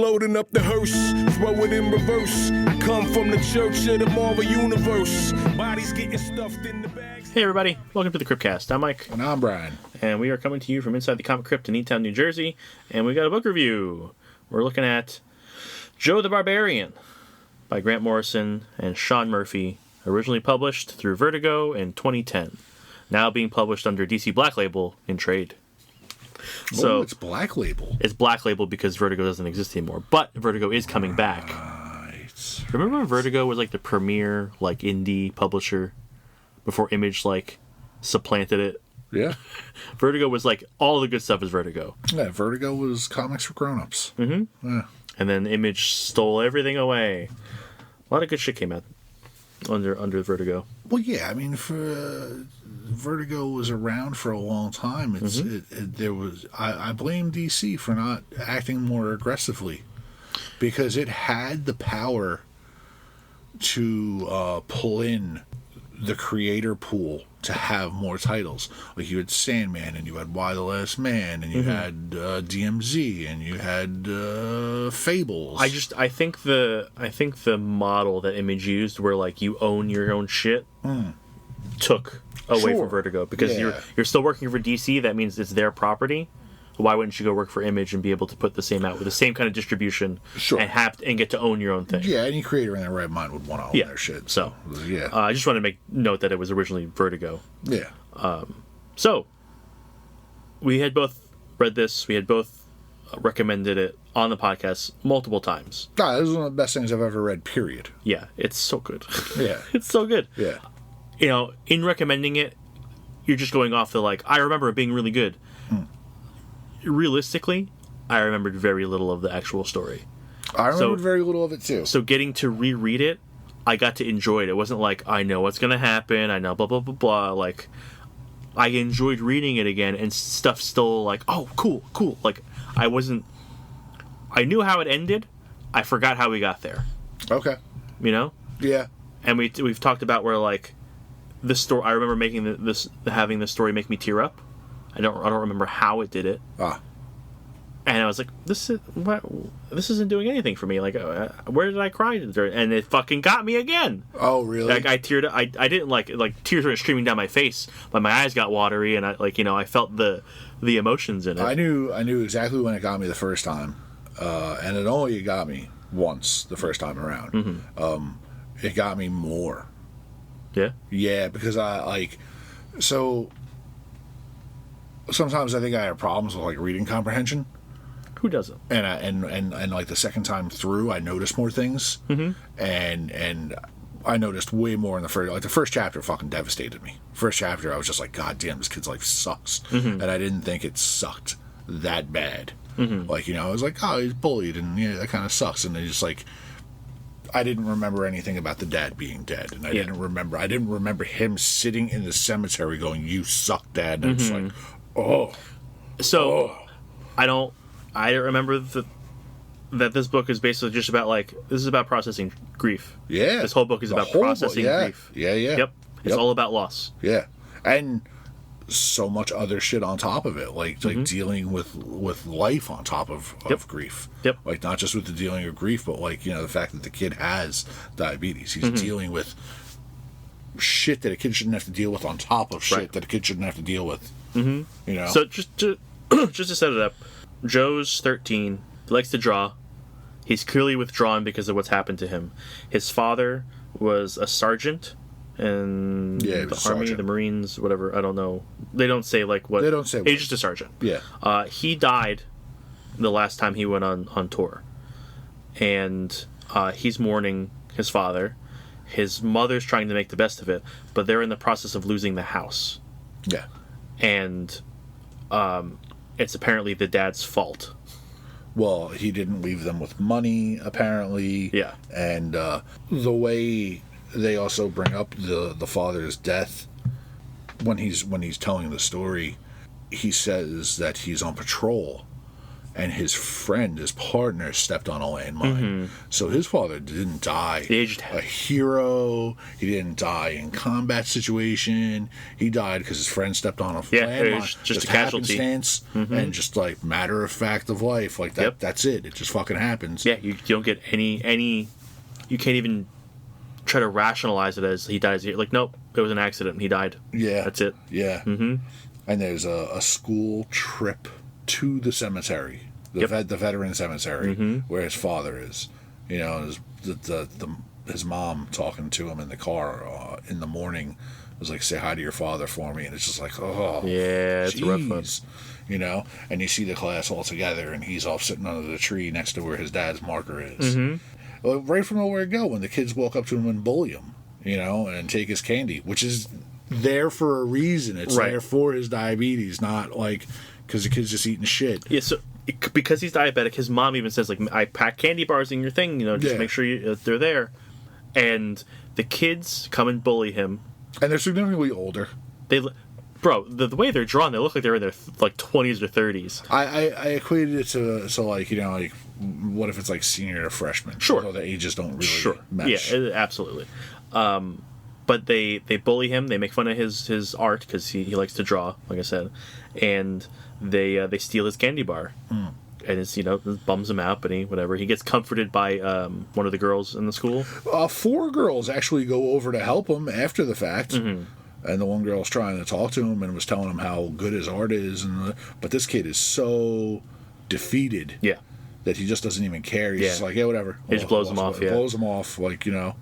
loading up the hearse, throw it in reverse. Come from the church of the Marvel Universe. Bodies getting stuffed in the bags. Hey everybody, welcome to the Cryptcast. I'm Mike. And I'm Brian. And we are coming to you from inside the Comic Crypt in Eatontown, New Jersey. And we got a book review. We're looking at Joe the Barbarian by Grant Morrison and Sean Murphy. Originally published through Vertigo in 2010. Now being published under DC Black Label in trade. So it's Black Label. It's Black Label because Vertigo doesn't exist anymore. But Vertigo is coming back. Right. Remember when Vertigo was like the premier like indie publisher before Image like supplanted it? Yeah. Vertigo was like all the good stuff is Vertigo. Yeah, Vertigo was comics for grown-ups. Mm-hmm. Yeah. And then Image stole everything away. A lot of good shit came out under Vertigo. Well, yeah, I mean, Vertigo was around for a long time. I blame DC for not acting more aggressively because it had the power to pull in the creator pool to have more titles. Like you had Sandman, and you had Y the Last Man, and you had DMZ, and you had Fables. I think the model that Image used, where like you own your own shit, took away from Vertigo because you're still working for DC. That means it's their property. Why wouldn't you go work for Image and be able to put the same out with the same kind of distribution and get to own your own thing? Yeah, any creator in their right mind would want to own their shit. So yeah, I just wanted to make note that it was originally Vertigo. Yeah. So we had both read this. We had both recommended it on the podcast multiple times. This is one of the best things I've ever read. Period. Yeah, it's so good. Yeah, it's so good. Yeah. You know, in recommending it, you're just going off the like. I remember it being really good. Realistically, I remembered very little of the actual story. I remembered very little of it too. So getting to reread it, I got to enjoy it. It wasn't like, I know what's going to happen, I know blah, blah, blah, blah. Like, I enjoyed reading it again, and stuff still like, oh, cool. Like, I knew how it ended, I forgot how we got there. Okay. You know? Yeah. And we've talked about where, like, this story, I remember having this story make me tear up. I don't remember how it did it. And I was like, this isn't doing anything for me. Like, where did I cry? And it fucking got me again. Oh, really? Like, I teared. I didn't like tears were streaming down my face, but my eyes got watery, and I felt the emotions in it. I knew exactly when it got me the first time, and it only got me once the first time around. It got me more. Yeah. Yeah, because sometimes I think I have problems with like reading comprehension. Who doesn't? And like the second time through, I noticed more things. And I noticed way more in the first chapter. Fucking devastated me. First chapter, I was just like, God damn, this kid's life sucks. And I didn't think it sucked that bad. Like, you know, I was like, oh, he's bullied, and yeah, that kind of sucks. And it's just like, I didn't remember anything about the dad being dead, and I didn't remember him sitting in the cemetery going, "You suck, Dad." And I'm just like, oh. So, I don't remember that this book is basically just about this is about processing grief. Yeah. This whole book is about processing grief. Yeah. Yep. It's all about loss. Yeah. And so much other shit on top of it, like dealing with life on top of grief. Yep. Like not just with the dealing of grief, but like, you know, the fact that the kid has diabetes. He's dealing with shit that a kid shouldn't have to deal with on top of shit that a kid shouldn't have to deal with. You know. So just to set it up, Joe's 13. He likes to draw. He's clearly withdrawn because of what's happened to him. His father was a sergeant in the Army, the Marines, whatever. I don't know. They don't say like what. They don't say. He's just a sergeant. Yeah. He died the last time he went on tour, and he's mourning his father. His mother's trying to make the best of it, but they're in the process of losing the house. Yeah. And it's apparently the dad's fault. Well, he didn't leave them with money, apparently. Yeah. And the way they also bring up the father's death when he's telling the story, he says that he's on patrol and his friend, his partner, stepped on a landmine. So his father didn't die a hero. He didn't die in combat situation. He died because his friend stepped on a landmine. Just a casualty. Happenstance, and just like matter of fact of life. Like that. That's it. It just fucking happens. Yeah, you don't get any. You can't even try to rationalize it as he dies here. Like, nope, it was an accident. He died. Yeah, that's it. Yeah. And there's a school trip to the cemetery, the veteran cemetery, where his father is. You know, his mom talking to him in the car in the morning was like, "Say hi to your father for me," and it's just like, oh, yeah, it's a rough one. You know, and you see the class all together, and he's off sitting under the tree next to where his dad's marker is. Well, right from nowhere to go, when the kids walk up to him and bully him, you know, and take his candy, which is there for a reason. It's there for his diabetes, not like because the kid's just eating shit. Yeah, so because he's diabetic, his mom even says, like, I pack candy bars in your thing, you know, just make sure they're there. And the kids come and bully him. And they're significantly older. Bro, the way they're drawn, they look like they're in their, like, 20s or 30s. I equated it to, so, like, you know, like, what if it's, like, senior to freshman? Sure. So the ages don't really mesh. Yeah, absolutely. But they bully him. They make fun of his art because he likes to draw, like I said, and they steal his candy bar, and it's, you know, it bums him out. But he gets comforted by one of the girls in the school. 4 girls actually go over to help him after the fact, and the one girl's trying to talk to him and was telling him how good his art is, but this kid is so defeated. Yeah. That he just doesn't even care. He's just like, yeah, whatever. He just blows him off. Blows him off, like, you know.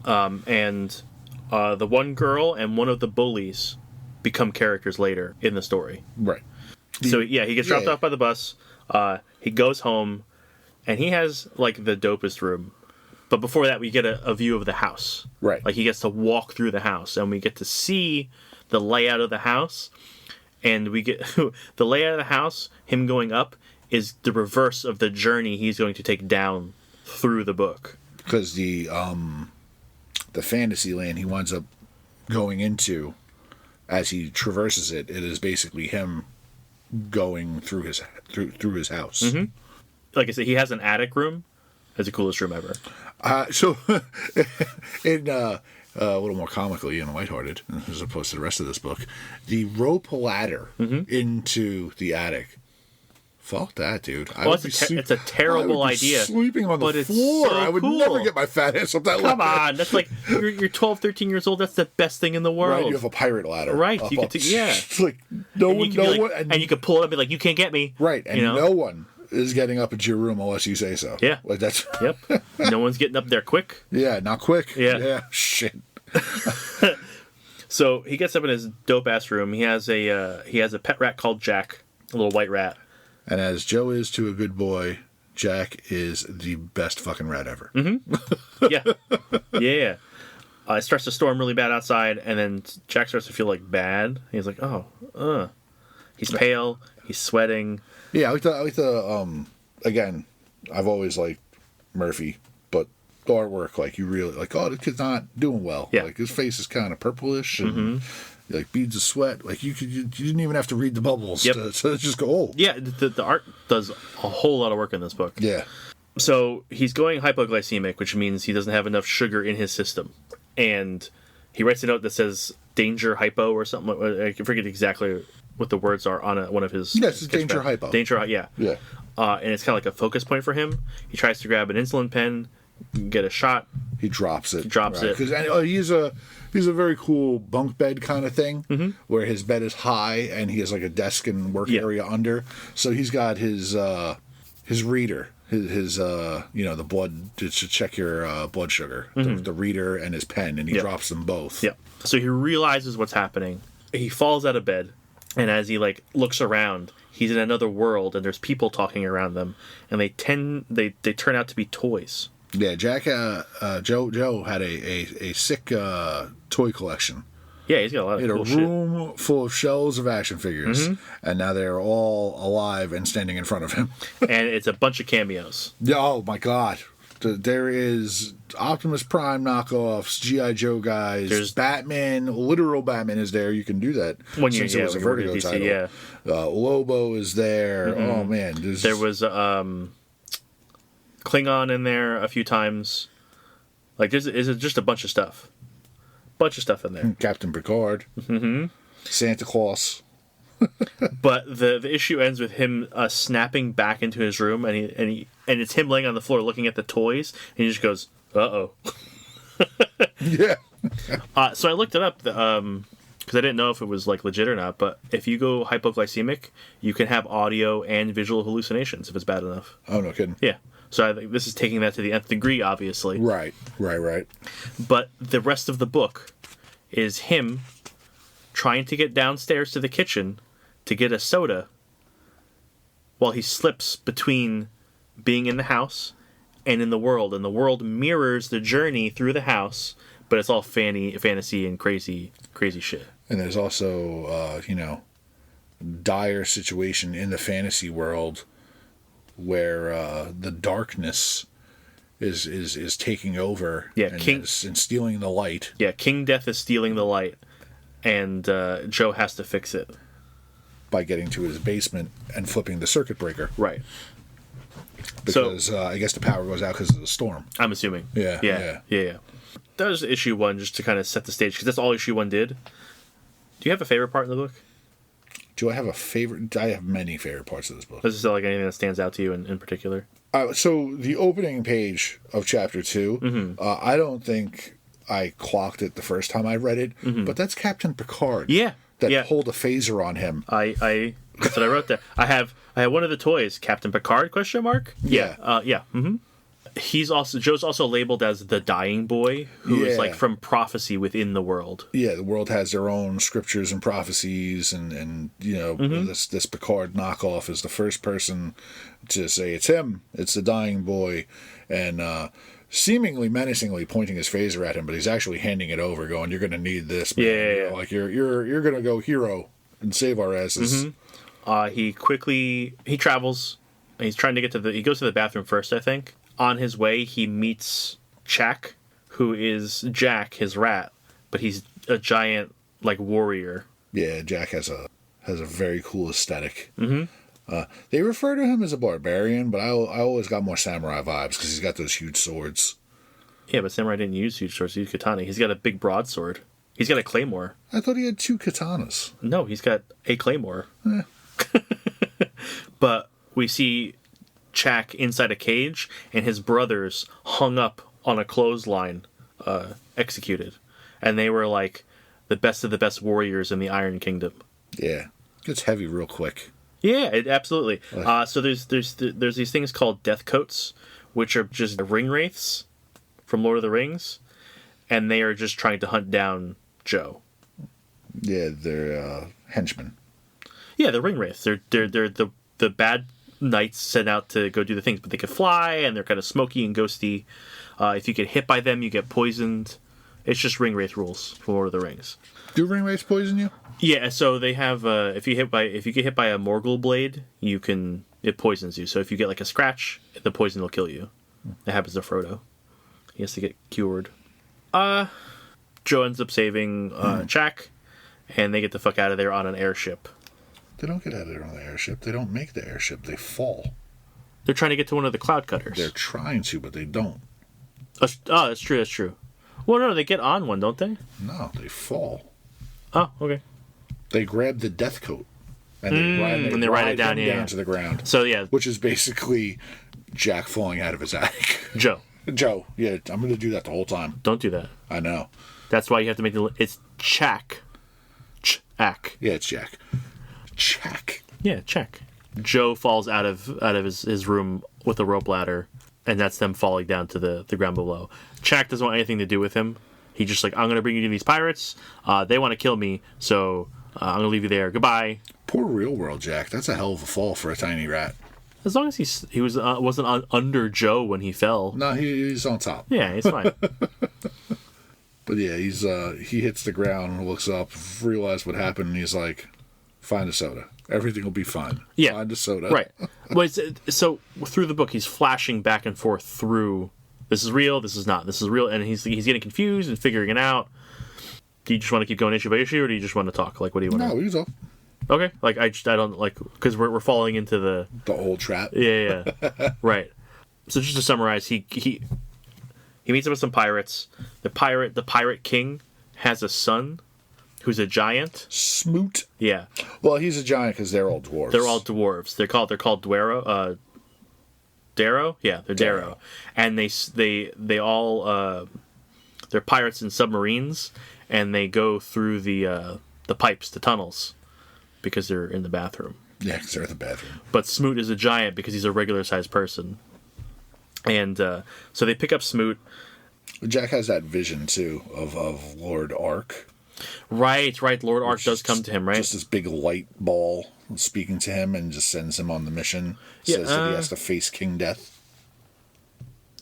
And the one girl and one of the bullies become characters later in the story. Right. So, he gets dropped off by the bus. He goes home, and he has, like, the dopest room. But before that, we get a view of the house. Right. Like, he gets to walk through the house, and we get to see the layout of the house. And we get the layout of the house, him going up, is the reverse of the journey he's going to take down through the book. Because the fantasy land he winds up going into, as he traverses it, it is basically him going through his house. Like I said, he has an attic room. That's the coolest room ever. So, in a little more comically and lighthearted, as opposed to the rest of this book, the rope ladder into the attic. Fuck that, dude. It's a terrible idea. Sleeping on the floor. So I would never get my fat ass up that ladder. Come on. That's like, you're 12, 13 years old. That's the best thing in the world. Right, you have a pirate ladder. Right. You get to, It's like, and you can pull it up and be like, you can't get me. Right. And no one is getting up into your room unless you say so. Yeah. Like that's. Yep. No one's getting up there quick. Yeah, not quick. Yeah. Shit. So he gets up in his dope ass room. He has a pet rat called Jack, a little white rat. And as Joe is to a good boy, Jack is the best fucking rat ever. Yeah. It starts to storm really bad outside, and then Jack starts to feel like bad. He's like, he's pale, he's sweating. Yeah, I like the again, I've always liked Murphy, but the artwork, like, you really like, oh, the kid's not doing well. Yeah. Like, his face is kind of purplish and like beads of sweat. Like, you didn't even have to read the bubbles to just go, oh. Yeah, the art does a whole lot of work in this book. Yeah. So he's going hypoglycemic, which means he doesn't have enough sugar in his system. And he writes a note that says danger hypo or something. I forget exactly what the words are on one of his... Yes, it's danger hypo. Danger, yeah. Yeah. And it's kind of like a focus point for him. He tries to grab an insulin pen, get a shot. He drops it. Because he's a very cool bunk bed kind of thing, where his bed is high and he has like a desk and work area under. So he's got his reader, his the blood to check your blood sugar, the reader and his pen, and he drops them both. Yeah. So he realizes what's happening. He falls out of bed, and as he like looks around, he's in another world, and there's people talking around them, and they turn out to be toys. Yeah, Joe had a sick toy collection. Yeah, he's got a lot of cool shit. He had a room full of shelves of action figures, and now they're all alive and standing in front of him. And it's a bunch of cameos. Oh my god! There is Optimus Prime knockoffs, G.I. Joe guys. There's Batman, literal Batman is there. You can do that When you- since it was a when you work at Vertigo DC, title. yeah. Lobo is there. Mm-hmm. Oh man, There was Klingon in there a few times. Like, there's just a bunch of stuff. Bunch of stuff in there. Captain Picard, Santa Claus. But the issue ends with him snapping back into his room, and it's him laying on the floor looking at the toys, and he just goes, "Uh-oh." Yeah. So I looked it up because I didn't know if it was like legit or not. But if you go hypoglycemic, you can have audio and visual hallucinations if it's bad enough. Oh, no kidding. Yeah. So I think this is taking that to the nth degree, obviously. Right. But the rest of the book is him trying to get downstairs to the kitchen to get a soda while he slips between being in the house and in the world. And the world mirrors the journey through the house, but it's all fantasy and crazy shit. And there's also, dire situation in the fantasy world where the darkness is taking over and stealing the light. Yeah, King Death is stealing the light, and Joe has to fix it. By getting to his basement and flipping the circuit breaker. Right. Because I guess the power goes out because of the storm. I'm assuming. Yeah. That was issue 1, just to kind of set the stage, because that's all issue 1 did. Do you have a favorite part in the book? Do I have a favorite? I have many favorite parts of this book. Does it like anything that stands out to you in particular? So the opening page of chapter 2, I don't think I clocked it the first time I read it, but that's Captain Picard. Yeah. That pulled a phaser on him. I that's what I wrote there. I have one of the toys, Captain Picard ? Yeah. Yeah. Joe's also labeled as the dying boy, who is like from prophecy within the world. Yeah, the world has their own scriptures and prophecies, and this Picard knockoff is the first person to say it's him, it's the dying boy, and seemingly menacingly pointing his phaser at him, but he's actually handing it over, going, "You're going to need this, man. Yeah. Like you're going to go hero and save our asses." He travels. And he's trying to get he goes to the bathroom first, I think. On his way, he meets Chak, who is Jack, his rat, but he's a giant like warrior. Yeah, Jack has a very cool aesthetic. They refer to him as a barbarian, but I always got more samurai vibes because he's got those huge swords. Yeah, but samurai didn't use huge swords; he used katana. He's got a big broadsword. He's got a claymore. I thought he had 2 katanas. No, he's got a claymore. But we see Chak inside a cage, and his brothers hung up on a clothesline, executed, and they were like the best of the best warriors in the Iron Kingdom. Yeah, gets heavy real quick. Yeah, absolutely. So there's these things called death coats, which are just ring wraiths from Lord of the Rings, and they are just trying to hunt down Joe. Yeah, they're henchmen. Yeah, they're ring wraiths. They're the bad knights sent out to go do the things, but they can fly, and they're kind of smoky and ghosty. If you get hit by them, you get poisoned. It's just ring wraith rules from Lord of the Rings. Do ring wraiths poison you? Yeah, so they have if you get hit by a Morgul blade, it poisons you. So if you get like a scratch, the poison will kill you. That happens to Frodo. He has to get cured. Joe ends up saving Chak, and they get the fuck out of there on an airship. They don't get out of there on the airship. They don't make the airship. They fall. They're trying to get to one of the cloud cutters. They're trying to, but they don't. Oh, that's true. Well, no, they get on one, don't they? No, they fall. Oh, okay. They grab the death coat. And they ride it down to the ground. So, yeah. Which is basically Jack falling out of his attic. Joe, yeah, I'm going to do that the whole time. don't do that. I know. That's why you have to make it's Chak. Chak. Yeah, it's Jack. Chak. Yeah, Chak. Joe falls out of his room with a rope ladder, and that's them falling down to the ground below. Chak doesn't want anything to do with him. He just like, I'm going to bring you to these pirates. They want to kill me, so I'm going to leave you there. Goodbye. Poor real world Jack. That's a hell of a fall for a tiny rat. As long as he wasn't under Joe when he fell. No, he's on top. Yeah, he's fine. But yeah, he hits the ground, looks up, realizes what happened, and he's like, find a soda. Everything will be fine. Yeah. Find a soda. Right. Well, so through the book, he's flashing back and forth through this is real, this is not, this is real, and he's getting confused and figuring it out. Do you just want to keep going issue by issue, or do you just want to talk? Like, what do you want? No, we can talk. Okay, like I don't like because we're falling into the old trap. Yeah. Right. So just to summarize, he meets up with some pirates. The pirate king has a son who's a giant. Smoot. Yeah. Well, he's a giant because they're all dwarves. They're all dwarves. They're called Duero. Darrow. Yeah, they're Darrow. And they all they're pirates in submarines, and they go through the pipes, the tunnels, because they're in the bathroom. Yeah, because they're in the bathroom. But Smoot is a giant because he's a regular-sized person. And so they pick up Smoot. Jack has that vision, too, of Lord Ark. Right. Lord Ark does come to him, right? Just this big light ball speaking to him and just sends him on the mission. Says that he has to face King Death.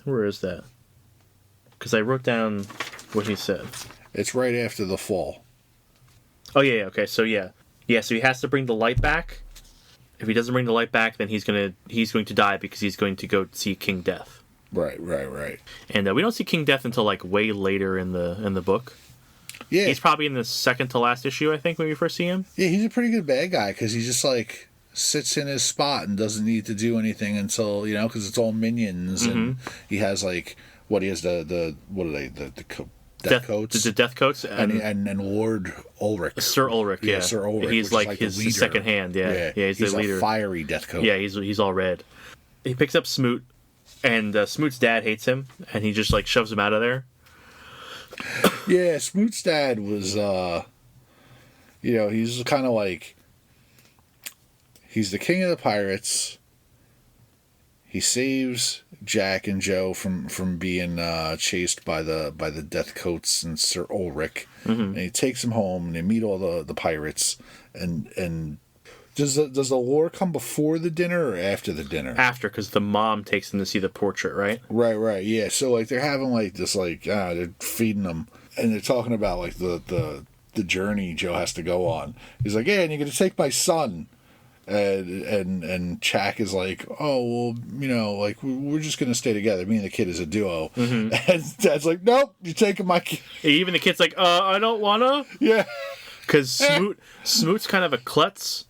Where is that? Because I wrote down what he said. It's right after the fall. Oh, yeah, okay, so yeah. Yeah, so he has to bring the light back. If he doesn't bring the light back, then he's going to die because he's going to go see King Death. Right. And we don't see King Death until like way later in the book. Yeah. He's probably in the second to last issue, I think, when we first see him. Yeah, he's a pretty good bad guy because he just like sits in his spot and doesn't need to do anything until, because it's all minions and he has like what he has the what are they the death coats, the death coats, and Lord Ulrich, Sir Ulrich, yeah, Sir Ulrich. He's like his second hand, yeah, he's the leader. A fiery death coat. Yeah, he's all red. He picks up Smoot, and Smoot's dad hates him, and he just like shoves him out of there. Yeah, Smoot's dad was, he's kind of like, he's the king of the pirates. He saves Jack and Joe from being chased by the Death Coats and Sir Ulrich, and he takes them home, and they meet all the pirates. And does the lore come before the dinner or after the dinner? After, because the mom takes them to see the portrait, right? Right. Yeah. So like they're having like this they're feeding them, and they're talking about like the journey Joe has to go on. He's like, yeah, and you're gonna take my son. And Jack is like, oh well, like we're just gonna stay together. Me and the kid is a duo. And Dad's like, nope, you're taking my kid. Even the kid's like, I don't wanna. Yeah, because Smoot's kind of a klutz.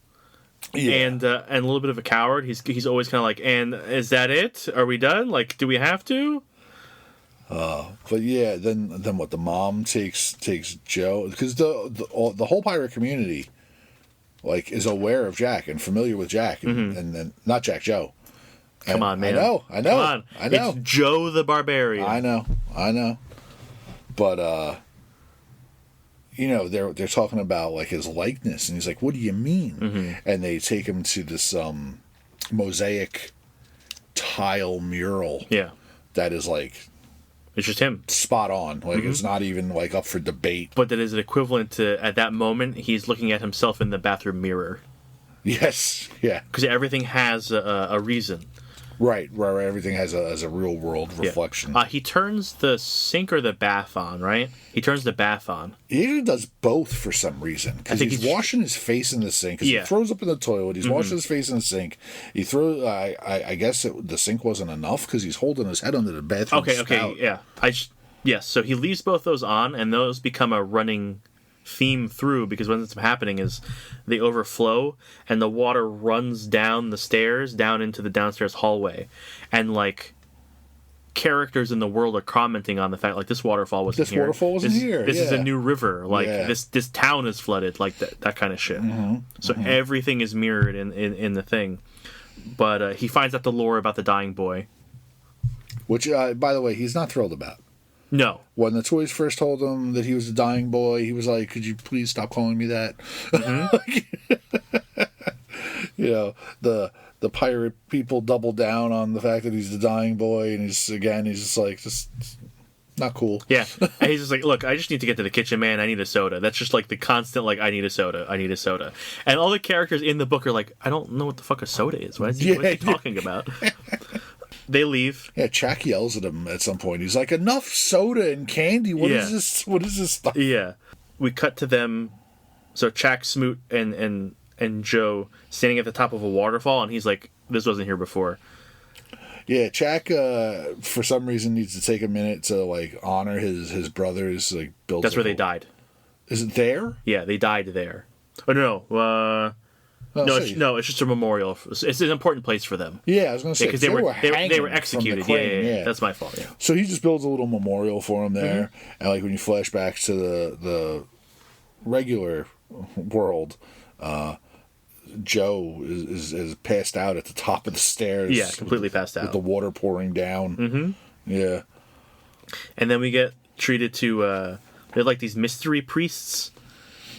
Yeah. And a little bit of a coward. He's always kind of like, and is that it? Are we done? Like, do we have to? But yeah, then what? The mom takes Joe, because the whole pirate community like is aware of Jack and familiar with Jack, and then not Jack, Joe. Come on, man. I know. Come on. I know. It's Joe the Barbarian. I know. But they're talking about like his likeness, and he's like, "What do you mean?" And they take him to this mosaic tile mural. Yeah, that is like it's just him, spot on. Like it's not even like up for debate. But that is an equivalent to at that moment he's looking at himself in the bathroom mirror. Yes, yeah, because everything has a reason. Right. Everything has a real world reflection. Yeah. He turns the sink or the bath on, right? He turns the bath on. He usually does both for some reason. Because he's washing his face in the sink. Because he throws up in the toilet. He's washing his face in the sink. He throws. I guess the sink wasn't enough because he's holding his head under the bathroom spout. Okay, yeah. So he leaves both those on, and those become a running theme through, because what ends up happening is they overflow and the water runs down the stairs down into the downstairs hallway, and like characters in the world are commenting on the fact like this waterfall wasn't here. This is a new river, like this town is flooded, like that kind of shit. So everything is mirrored in the thing. But he finds out the lore about the dying boy, which by the way he's not thrilled about. No. When the toys first told him that he was a dying boy, he was like, could you please stop calling me that? The pirate people double down on the fact that he's the dying boy, and he's just like, just not cool. Yeah. And he's just like, look, I just need to get to the kitchen, man. I need a soda. That's just like the constant, like, I need a soda. And all the characters in the book are like, I don't know what the fuck a soda is. What is he talking about? They leave. Yeah, Jack yells at him at some point. He's like, enough soda and candy. What is this? What is this stuff? Yeah. We cut to them. So Jack, Smoot, and Joe standing at the top of a waterfall, and he's like, this wasn't here before. Yeah, Jack, for some reason, needs to take a minute to, like, honor his brother's, like, build. That's where they died. Is it there? Yeah, they died there. Oh, no. No, it's just a memorial. It's an important place for them. Yeah, I was going to say, because they were executed. Crane, yeah, that's my fault. Yeah. So he just builds a little memorial for him there, and like when you flash back to the regular world, Joe is passed out at the top of the stairs. Yeah, completely passed out with the water pouring down. Mm-hmm. Yeah, and then we get treated to they're like these mystery priests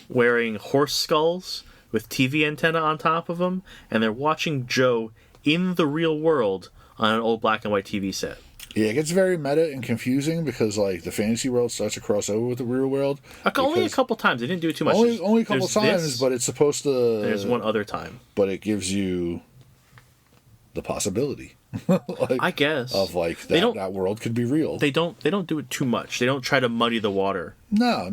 wearing horse skulls with TV antenna on top of them, and they're watching Joe in the real world on an old black and white TV set. Yeah, it gets very meta and confusing because, like, the fantasy world starts to cross over with the real world. Only a couple times. They didn't do it too much. Only a couple times, but it's supposed to... There's one other time. But it gives you the possibility. Like, I guess. Of, like, that world could be real. They don't do it too much. They don't try to muddy the water. No.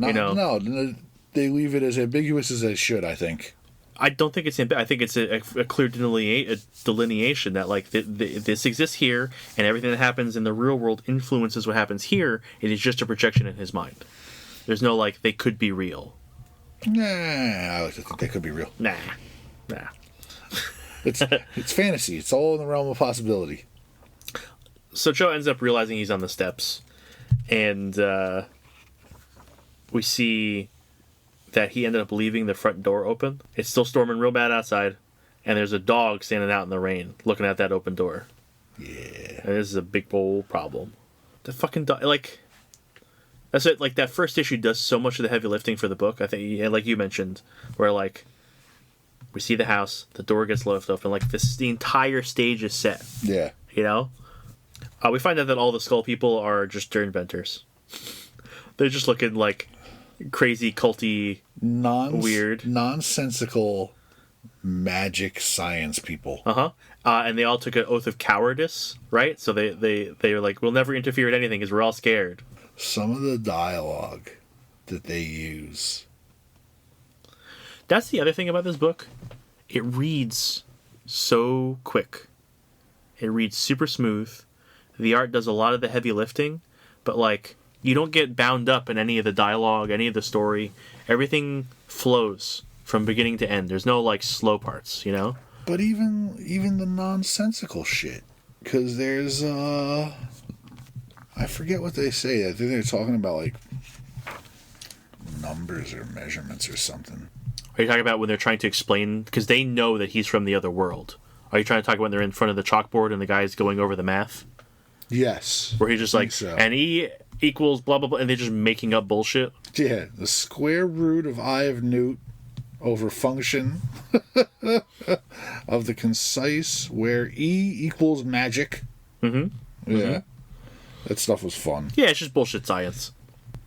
They leave it as ambiguous as they should, I think. I don't think it's I think it's a clear delineation that, like, this exists here, and everything that happens in the real world influences what happens here. It is just a projection in his mind. There's no, like, they could be real. Nah, I like to think they could be real. Nah. It's fantasy. It's all in the realm of possibility. So Joe ends up realizing he's on the steps, and we see that he ended up leaving the front door open. It's still storming real bad outside, and there's a dog standing out in the rain looking at that open door. Yeah. And this is a big old problem. The fucking dog, like, that's it. Like, that first issue does so much of the heavy lifting for the book, I think, and like you mentioned, where, like, we see the house, the door gets lifted up, and, like, the entire stage is set. Yeah. You know? We find out that all the skull people are just dirt inventors. They're just looking like crazy, culty, weird, nonsensical magic science people. And they all took an oath of cowardice, right? So they were like, we'll never interfere in anything because we're all scared. Some of the dialogue that they use. That's the other thing about this book. It reads so quick. It reads super smooth. The art does a lot of the heavy lifting, but, like, you don't get bound up in any of the dialogue, any of the story. Everything flows from beginning to end. There's no, like, slow parts, you know? But even the nonsensical shit. Because there's, I forget what they say. I think they're talking about, like, numbers or measurements or something. Are you talking about when they're trying to explain? Because they know that he's from the other world. Are you trying to talk about when they're in front of the chalkboard and the guy's going over the math? Yes. Where he's just like, so. And E equals blah, blah, blah, and they're just making up bullshit? Yeah, the square root of I of Newt over function of the concise where E equals magic. Mm-hmm. Yeah. Mm-hmm. That stuff was fun. Yeah, it's just bullshit science.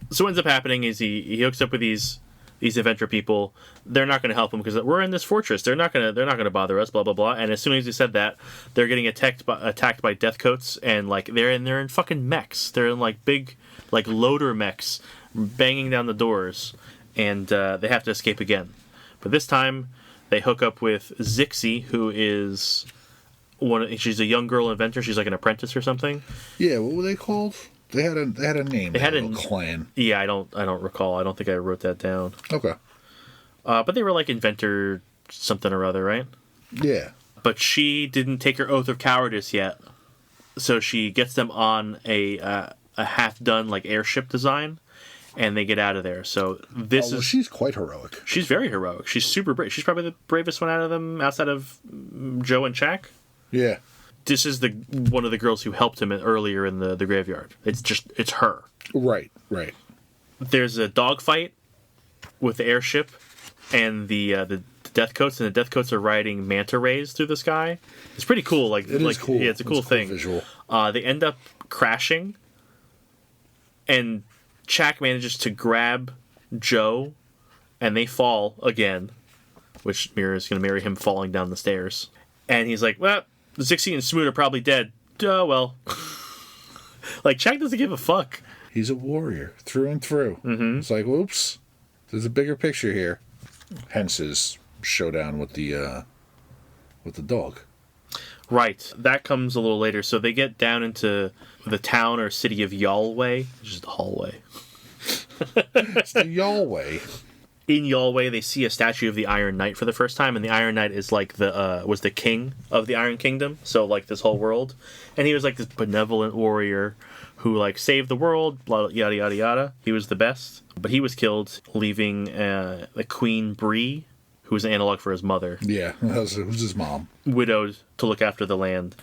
So what ends up happening is he hooks up with these adventure people. They're not going to help him because we're in this fortress. They're not going to bother us. Blah blah blah. And as soon as he said that, they're getting attacked by death coats, and, like, they're in fucking mechs. They're in, like, big, like, loader mechs, banging down the doors, and they have to escape again. But this time they hook up with Zixie, who is she's a young girl inventor. She's like an apprentice or something. Yeah, what were they called? They had a name. They had a clan. Yeah, I don't recall. I don't think I wrote that down. Okay. But they were like inventor something or other, right? Yeah. But she didn't take her oath of cowardice yet, so she gets them on a half-done, like, airship design, and they get out of there. So she's quite heroic. She's very heroic. She's super brave. She's probably the bravest one out of them, outside of Joe and Chak. Yeah. This is one of the girls who helped him earlier in the graveyard. It's her. Right. There's a dogfight with the airship and the death coats, and the death coats are riding manta rays through the sky. It's pretty cool. Like, it is cool. Yeah, it's a cool thing. Visual. They end up crashing, and Chak manages to grab Joe, and they fall again, which Mira is going to marry him falling down the stairs. And he's like, well, Zixie and Smoot are probably dead. Oh, well. Like, Chak doesn't give a fuck. He's a warrior, through and through. Mm-hmm. It's like, whoops, there's a bigger picture here. Hence his showdown with the dog. Right. That comes a little later. So they get down into the town or city of Yalway, which is the hallway. It's the Yalway. In Yalway, they see a statue of the Iron Knight for the first time, and the Iron Knight is like was the king of the Iron Kingdom, so like this whole world, and he was like this benevolent warrior who like saved the world, blah, yada yada yada. He was the best, but he was killed, leaving the Queen Bree, who was an analog for his mother. Yeah, it was his mom. Widowed to look after the land.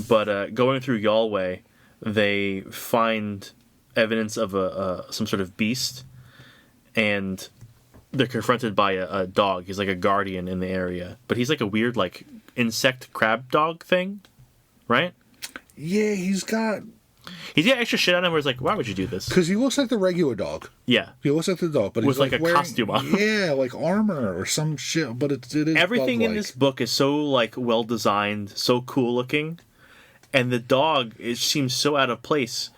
But going through Yalway, they find evidence of some sort of beast, and they're confronted by a dog. He's like a guardian in the area, but he's like a weird like insect crab dog thing, right? Yeah, he's got extra shit on him where it's like, why would you do this? Because he looks like the regular dog. Yeah. He looks like the dog, but with he's like a wearing, costume on. Yeah, like armor or some shit, but it is everything in bug-like. this book is so like well designed, so cool looking, and the dog it seems so out of place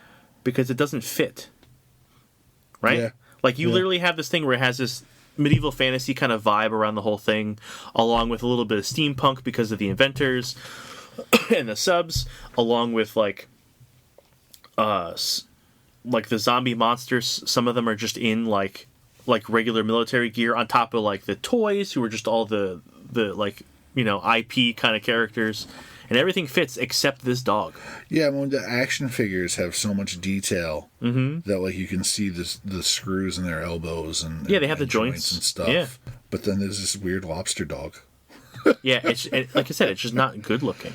because it doesn't fit. Right? Yeah. Like you literally have this thing where it has this medieval fantasy kind of vibe around the whole thing, along with a little bit of steampunk because of the inventors and the subs, along with like the zombie monsters. Some of them are just in like regular military gear on top of like the toys, who are just all the like, you know, IP kind of characters, and everything fits except this dog. Yeah, when the action figures have so much detail that like you can see the screws in their elbows and they have the joints and stuff. Yeah. But then there's this weird lobster dog. Yeah, like I said, it's just not good looking.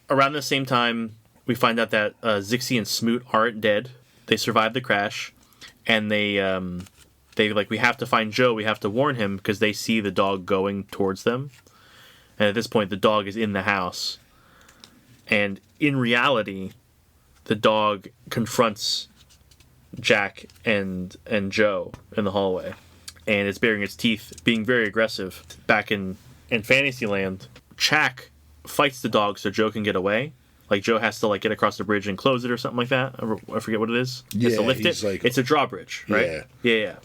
Around the same time, we find out that Zixie and Smoot aren't dead. They survived the crash, and they like, we have to find Joe. We have to warn him because they see the dog going towards them. And at this point, the dog is in the house. And in reality, the dog confronts Jack and Joe in the hallway. And it's baring its teeth, being very aggressive. Back in Fantasyland, Jack fights the dog so Joe can get away. Like, Joe has to like get across the bridge and close it or something like that. I forget what it is. He has to lift it. Like, it's a drawbridge, right? Yeah.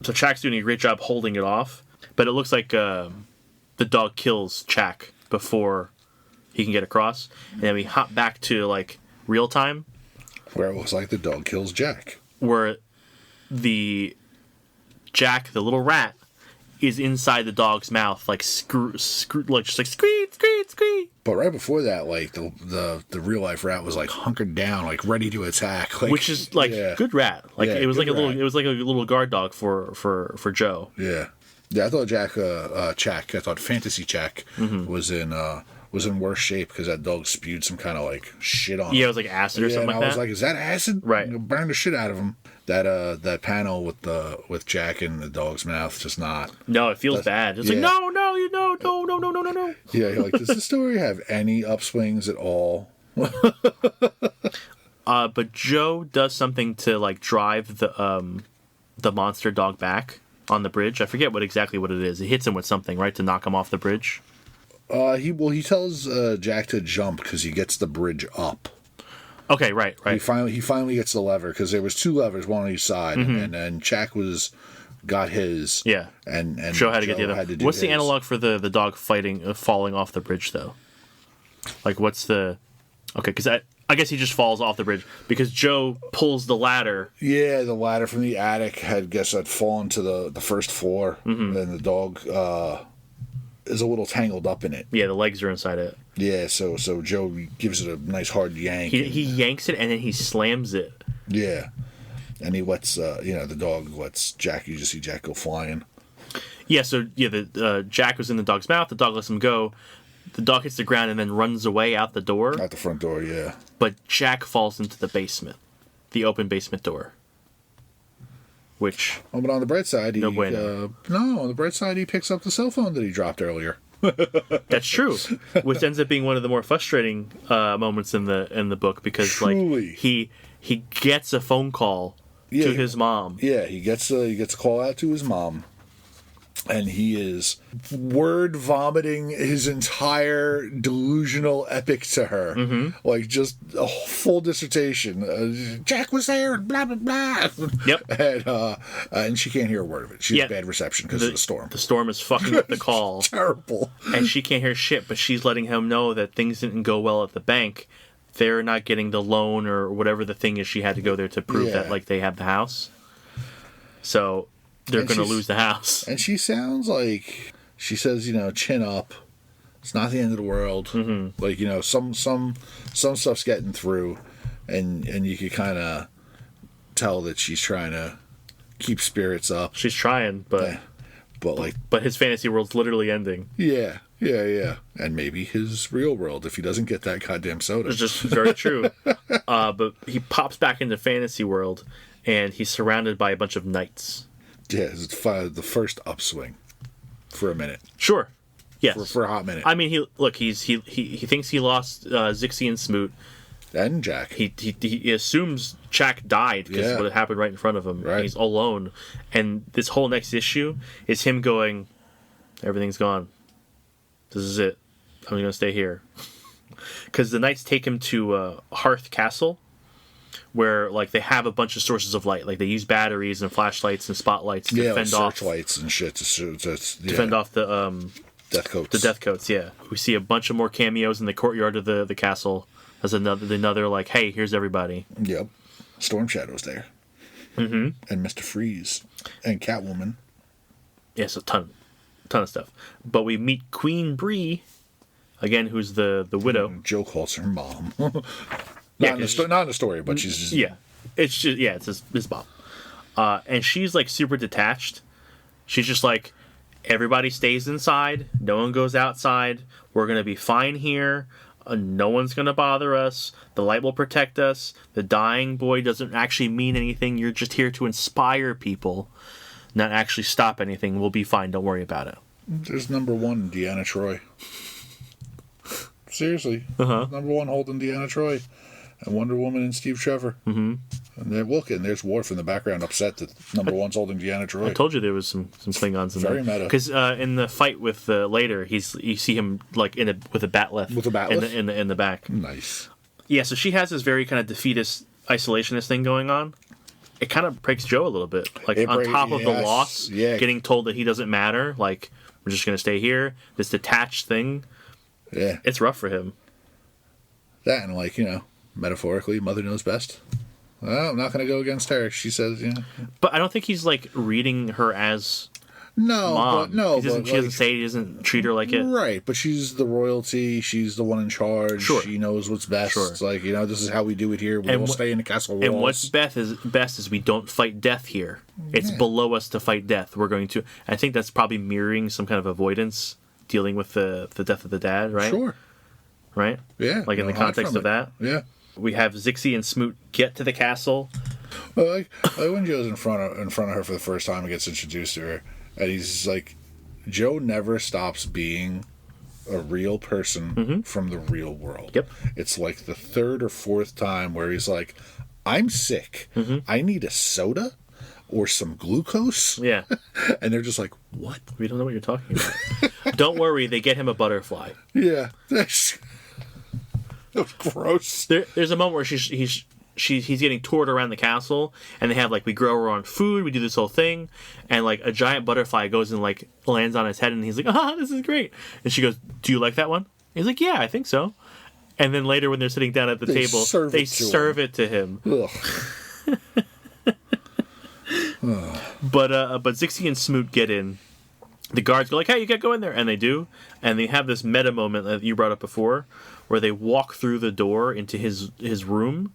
So Jack's doing a great job holding it off. But it looks like the dog kills Jack before he can get across. And then we hop back to like real time, where it looks like the dog kills Jack. Where Jack, the little rat, is inside the dog's mouth, like like just like squeak, squeak, squeak. But right before that, like the real life rat was like hunkered down, like ready to attack. Like, which is like good rat. Like it was like rat. it was like a little guard dog for Joe. Yeah. I thought I thought Fantasy Jack was in worse shape because that dog spewed some kind of like shit on him. Yeah, it was like acid or something like that. I was like, is that acid? Right. Burn the shit out of him. That panel with Jack in the dog's mouth, just not. No, it feels bad. It's like no. Yeah, you're like, does this story have any upswings at all? But Joe does something to like drive the monster dog back on the bridge. I forget exactly what it is. It hits him with something, right, to knock him off the bridge. He tells Jack to jump because he gets the bridge up. Okay, right. He finally gets the lever because there was two levers, one on each side, and then Jack got his. Yeah, and Joe had to get the other. What's the analog for the dog falling off the bridge though? Like, what's the? Okay, because I guess he just falls off the bridge because Joe pulls the ladder. Yeah, the ladder from the attic had fallen to the first floor, and the dog is a little tangled up in it. Yeah, the legs are inside it. Yeah, so Joe gives it a nice hard yank. He yanks it and then he slams it. Yeah, and he lets the dog lets Jack. You just see Jack go flying. Yeah, so the Jack was in the dog's mouth. The dog lets him go. The dog hits the ground and then runs away out the door. Out the front door, yeah. But Jack falls into the basement, the open basement door. Which? Oh, but on the bright side, on the bright side, he picks up the cell phone that he dropped earlier. That's true, which ends up being one of the more frustrating moments in the book because Truly. like he gets a phone call to his mom. Yeah, he gets a call out to his mom, And he is word vomiting his entire delusional epic to her. Mm-hmm. Like, just a full dissertation. Jack was there, and blah, blah, blah. Yep. And she can't hear a word of it. She has bad reception because of the storm. The storm is fucking up the call. Terrible. And she can't hear shit, but she's letting him know that things didn't go well at the bank. They're not getting the loan or whatever the thing is she had to go there to prove that, like, they have the house. So they're going to lose the house. And she sounds like, she says, chin up. It's not the end of the world. Mm-hmm. Like, some stuff's getting through, and you can kind of tell that she's trying to keep spirits up. She's trying, but his fantasy world's literally ending. Yeah. And maybe his real world if he doesn't get that goddamn soda. It's just very true. But he pops back into fantasy world, and he's surrounded by a bunch of knights. Yeah, it's the first upswing for a minute. Sure. Yes. For a hot minute. I mean, he thinks he lost Zixie and Smoot. And Jack. He assumes Jack died because what happened right in front of him. Right. He's alone. And this whole next issue is him going, everything's gone. This is it. I'm going to stay here. Because the knights take him to Hearth Castle, where like they have a bunch of sources of light. Like they use batteries and flashlights and spotlights to fend off searchlights and shit to fend off the death coats. The death coats, yeah. We see a bunch of more cameos in the courtyard of the castle. As another like, hey, here's everybody. Yep. Storm Shadow's there. Mm-hmm. And Mr. Freeze. And Catwoman. Yes, a ton of stuff. But we meet Queen Bree, again, who's the widow. Joe calls her mom. Not in the story, but she's just... Yeah. It's his mom. And she's like super detached. She's just like, everybody stays inside. No one goes outside. We're going to be fine here. No one's going to bother us. The light will protect us. The dying boy doesn't actually mean anything. You're just here to inspire people, not actually stop anything. We'll be fine. Don't worry about it. There's number one, Deanna Troy. Seriously. Number one holding Deanna Troy. And Wonder Woman and Steve Trevor. Mm-hmm. And they're looking. There's Worf in the background upset that number one's holding Deanna Troy. I told you there was some Klingons in Very there. meta. Because in the fight with later, you see him like with a batleth. With a batleth? In the back. Nice. Yeah, so she has this very kind of defeatist, isolationist thing going on. It kind of breaks Joe a little bit. Like, on top of the loss, getting told that he doesn't matter, like, we're just going to stay here, this detached thing, it's rough for him. That and, like, metaphorically, mother knows best. Well, I'm not going to go against her, she says, But I don't think he's, like, reading her as mom. He doesn't treat her like it. Right, but she's the royalty, she's the one in charge, sure. She knows what's best. Sure. It's like, this is how we do it here, we will stay in the castle walls. And what's best is we don't fight death here. It's below us to fight death. We're going to... I think that's probably mirroring some kind of avoidance, dealing with the death of the dad, right? Sure. Right? Yeah. Like in the context of that? Yeah. We have Zixie and Smoot get to the castle. Well, like when Joe's in front of her for the first time and gets introduced to her, and he's like, Joe never stops being a real person from the real world. Yep. It's like the third or fourth time where he's like, I'm sick. I need a soda or some glucose. Yeah. And they're just like, what? We don't know what you're talking about. Don't worry, they get him a butterfly. Yeah. That was gross. There's a moment where he's getting toured around the castle, and they have like, we grow our own food, we do this whole thing, and like a giant butterfly goes and like lands on his head, and he's like, this is great. And she goes, do you like that one? And he's like, yeah, I think so. And then later when they're sitting down at the table, they serve it to him. But Zixie and Smoot get in. The guards go like, hey, you can't go in there. And they do. And they have this meta moment that you brought up before, where they walk through the door into his room,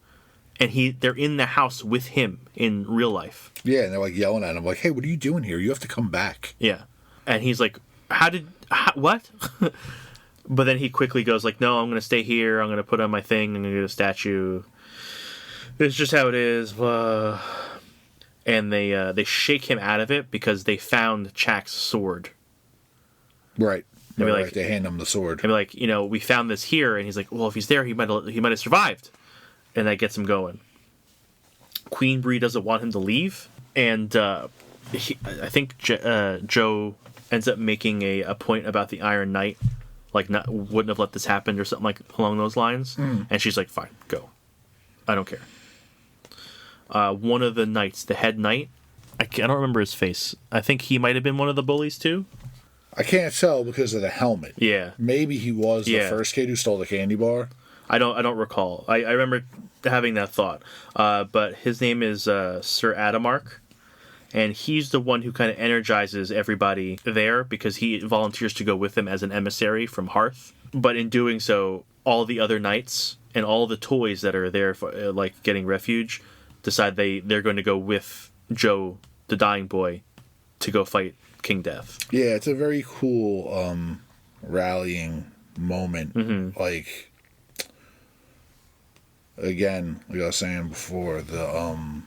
and they're in the house with him in real life. Yeah, and they're like yelling at him, like, hey, what are you doing here? You have to come back. Yeah. And he's like, what? But then he quickly goes like, no, I'm going to stay here. I'm going to put on my thing. I'm going to get a statue. It's just how it is. And they shake him out of it because they found Chak's sword. Right. Like, they hand him the sword. And like, we found this here, and he's like, well, if he's there, he might have survived, and that gets him going. Queen Bree doesn't want him to leave, and I think Joe ends up making a point about the Iron Knight, like wouldn't have let this happen or something like along those lines. And she's like, fine, go. I don't care. One of the knights, the head knight, I don't remember his face. I think he might have been one of the bullies too. I can't tell because of the helmet. Yeah. Maybe he was the first kid who stole the candy bar. I don't recall. I remember having that thought. But his name is Sir Adamark, and he's the one who kind of energizes everybody there because he volunteers to go with them as an emissary from Hearth. But in doing so, all the other knights and all the toys that are there for like getting refuge decide they're going to go with Joe, the dying boy, to go fight King Death. Yeah, it's a very cool rallying moment. Like, again, like I was saying before, in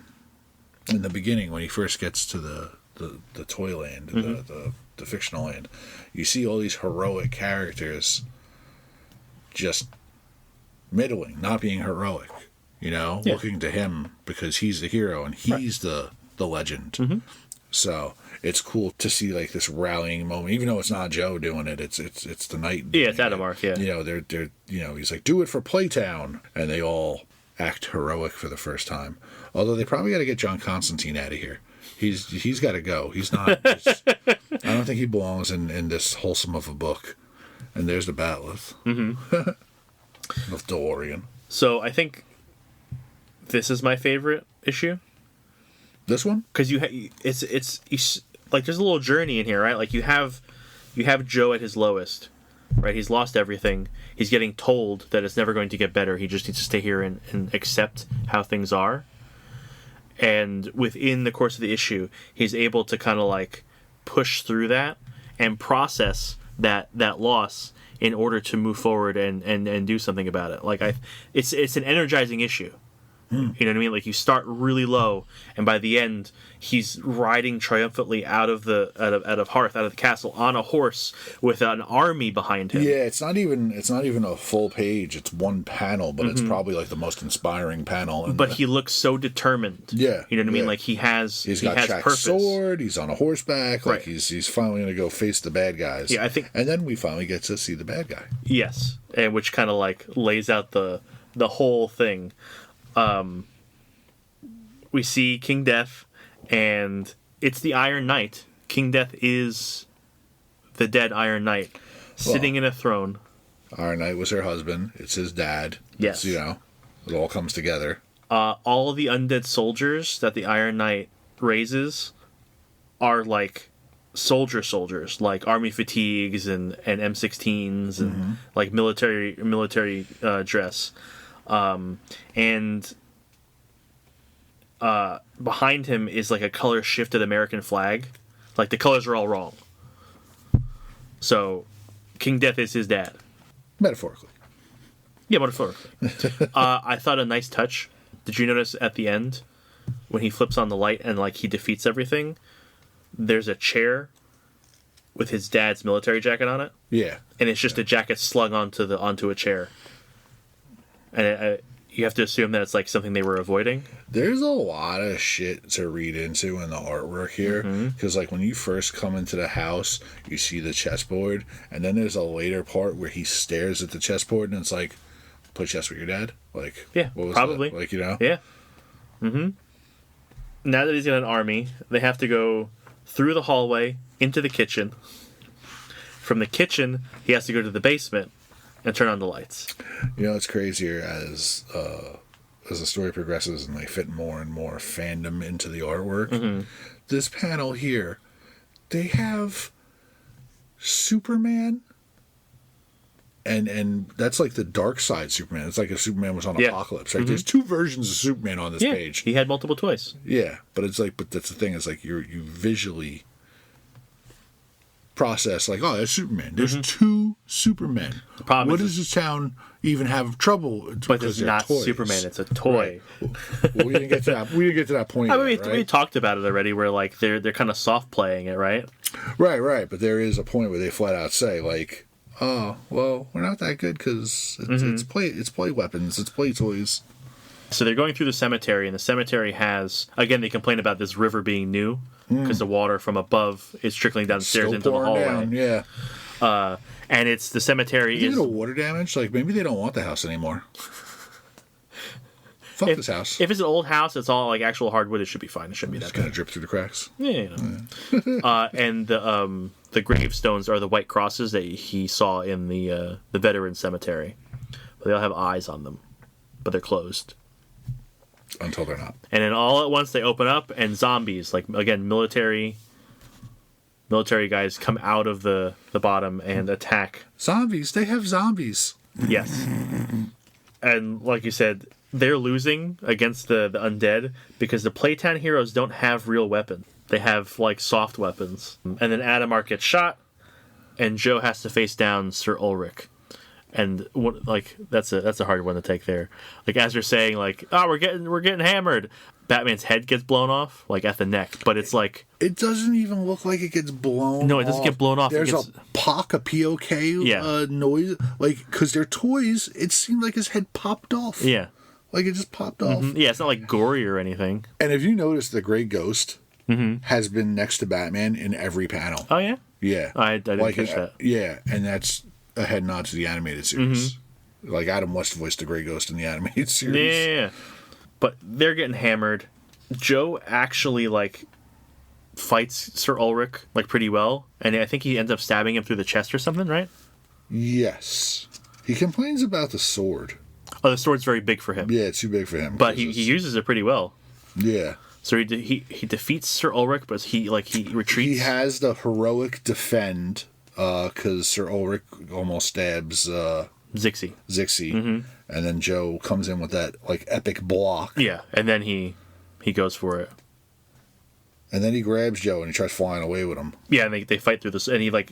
the beginning when he first gets to the Toyland, the fictional land, you see all these heroic characters just middling, not being heroic, looking to him because he's the hero and he's the legend. So it's cool to see like this rallying moment, even though it's not Joe doing it. It's the knight. Yeah, it's Adamark. Yeah, they're he's like, do it for Playtown, and they all act heroic for the first time. Although they probably got to get John Constantine out of here. He's got to go. He's not. I don't think he belongs in this wholesome of a book. And there's the bat'leth of DeLorean. So I think this is my favorite issue. This one? Because it's like there's a little journey in here, right? Like you have Joe at his lowest, right? He's lost everything. He's getting told that it's never going to get better. He just needs to stay here and accept how things are. And within the course of the issue, he's able to kind of like push through that and process that loss in order to move forward and do something about it. Like it's an energizing issue. You know what I mean? Like you start really low, and by the end, he's riding triumphantly out of Hearth, out of the castle, on a horse with an army behind him. Yeah, it's not even a full page. It's one panel, but it's probably like the most inspiring panel. But he looks so determined. Yeah, you know what I mean? Like he's got Jack's purpose. Sword. He's on a horseback. Right. Like he's finally going to go face the bad guys. Yeah, I think. And then we finally get to see the bad guy. Yes, and which kind of like lays out the whole thing. We see King Death, and it's the Iron Knight. King Death is the dead Iron Knight, sitting in a throne. Iron Knight was her husband. It's his dad. Yes. It all comes together. All of the undead soldiers that the Iron Knight raises are like soldiers, like army fatigues and M16s and like military dress. And behind him is like a color shifted American flag. Like the colors are all wrong. So King Death is his dad. Metaphorically. Yeah, metaphorically. I thought a nice touch. Did you notice at the end when he flips on the light and like he defeats everything? There's a chair with his dad's military jacket on it. Yeah. And it's just a jacket slung onto a chair. And you have to assume that it's like something they were avoiding. There's a lot of shit to read into in the artwork here. Because like when you first come into the house, you see the chessboard. And then there's a later part where he stares at the chessboard and it's like, play chess with your dad? Like, yeah, what was probably. That? Like, Yeah. Now that he's in an army, they have to go through the hallway into the kitchen. From the kitchen, he has to go to the basement and turn on the lights. It's crazier as the story progresses and they fit more and more fandom into the artwork. This panel here, they have Superman, and that's like the dark side Superman. It's like if Superman was on Apocalypse, right? There's two versions of Superman on this page. He had multiple toys. Yeah, but it's like, but that's the thing. It's like you visually process like, oh, that's Superman. There's two Supermen. The problem what does this town even have trouble? But it's not toys. Superman. It's a toy. Right. Well, we didn't get to that. We didn't get to that point. I mean, yet, right? we talked about it already. Where like they're kind of soft playing it, right? Right. But there is a point where they flat out say like, oh, well, we're not that good because it's play weapons, it's play toys. So they're going through the cemetery, and the cemetery has, again, they complain about this river being new because the water from above is trickling downstairs Still into the pouring hallway. down, yeah. And it's the cemetery Is is it a water damage? Like, maybe they don't want the house anymore. Fuck this house. If it's an old house, it's all like actual hardwood. It should be fine. It shouldn't be It's that going to bad. drip through the cracks. Yeah. And the gravestones are the white crosses that he saw in the veteran cemetery. They all have eyes on them, but they're closed. Until they're not. And then all at once they open up, and zombies, like again military guys, come out of the bottom and attack. Zombies. They have zombies. Yes. And like you said, they're losing against the undead because the Playtown heroes don't have real weapons. They have like soft weapons. And then Adamark gets shot, and Joe has to face down Sir Ulrich. And like that's a hard one to take there. Like as you're saying, like, oh, we're getting hammered. Batman's head gets blown off, like at the neck, but it's like It doesn't even look like it gets blown. No, it doesn't get blown off. There's It gets... a POK Yeah. noise, like because they're toys. It seemed like his head popped off. Yeah. Like it just popped off. Yeah, it's not like gory or anything. And if you notice, the Gray Ghost has been next to Batman in every panel. Oh yeah, Yeah, I didn't catch that. Yeah, and that's a head nod to the animated series. Like Adam West voiced the Gray Ghost in the animated series. Yeah. But they're getting hammered. Joe actually like fights Sir Ulrich like pretty well, and I think he ends up stabbing him through the chest or something, right? Yes, he complains about the sword. Oh, the sword's very big for him. Yeah, it's too big for him. But he uses it pretty well. Yeah. So he defeats Sir Ulrich, but he retreats. He has the heroic defend because Sir Ulrich almost stabs Zixie. And then Joe comes in with that like epic block. Yeah, and then he goes for it. And then he grabs Joe and he tries flying away with him. Yeah, and they fight through this, and he like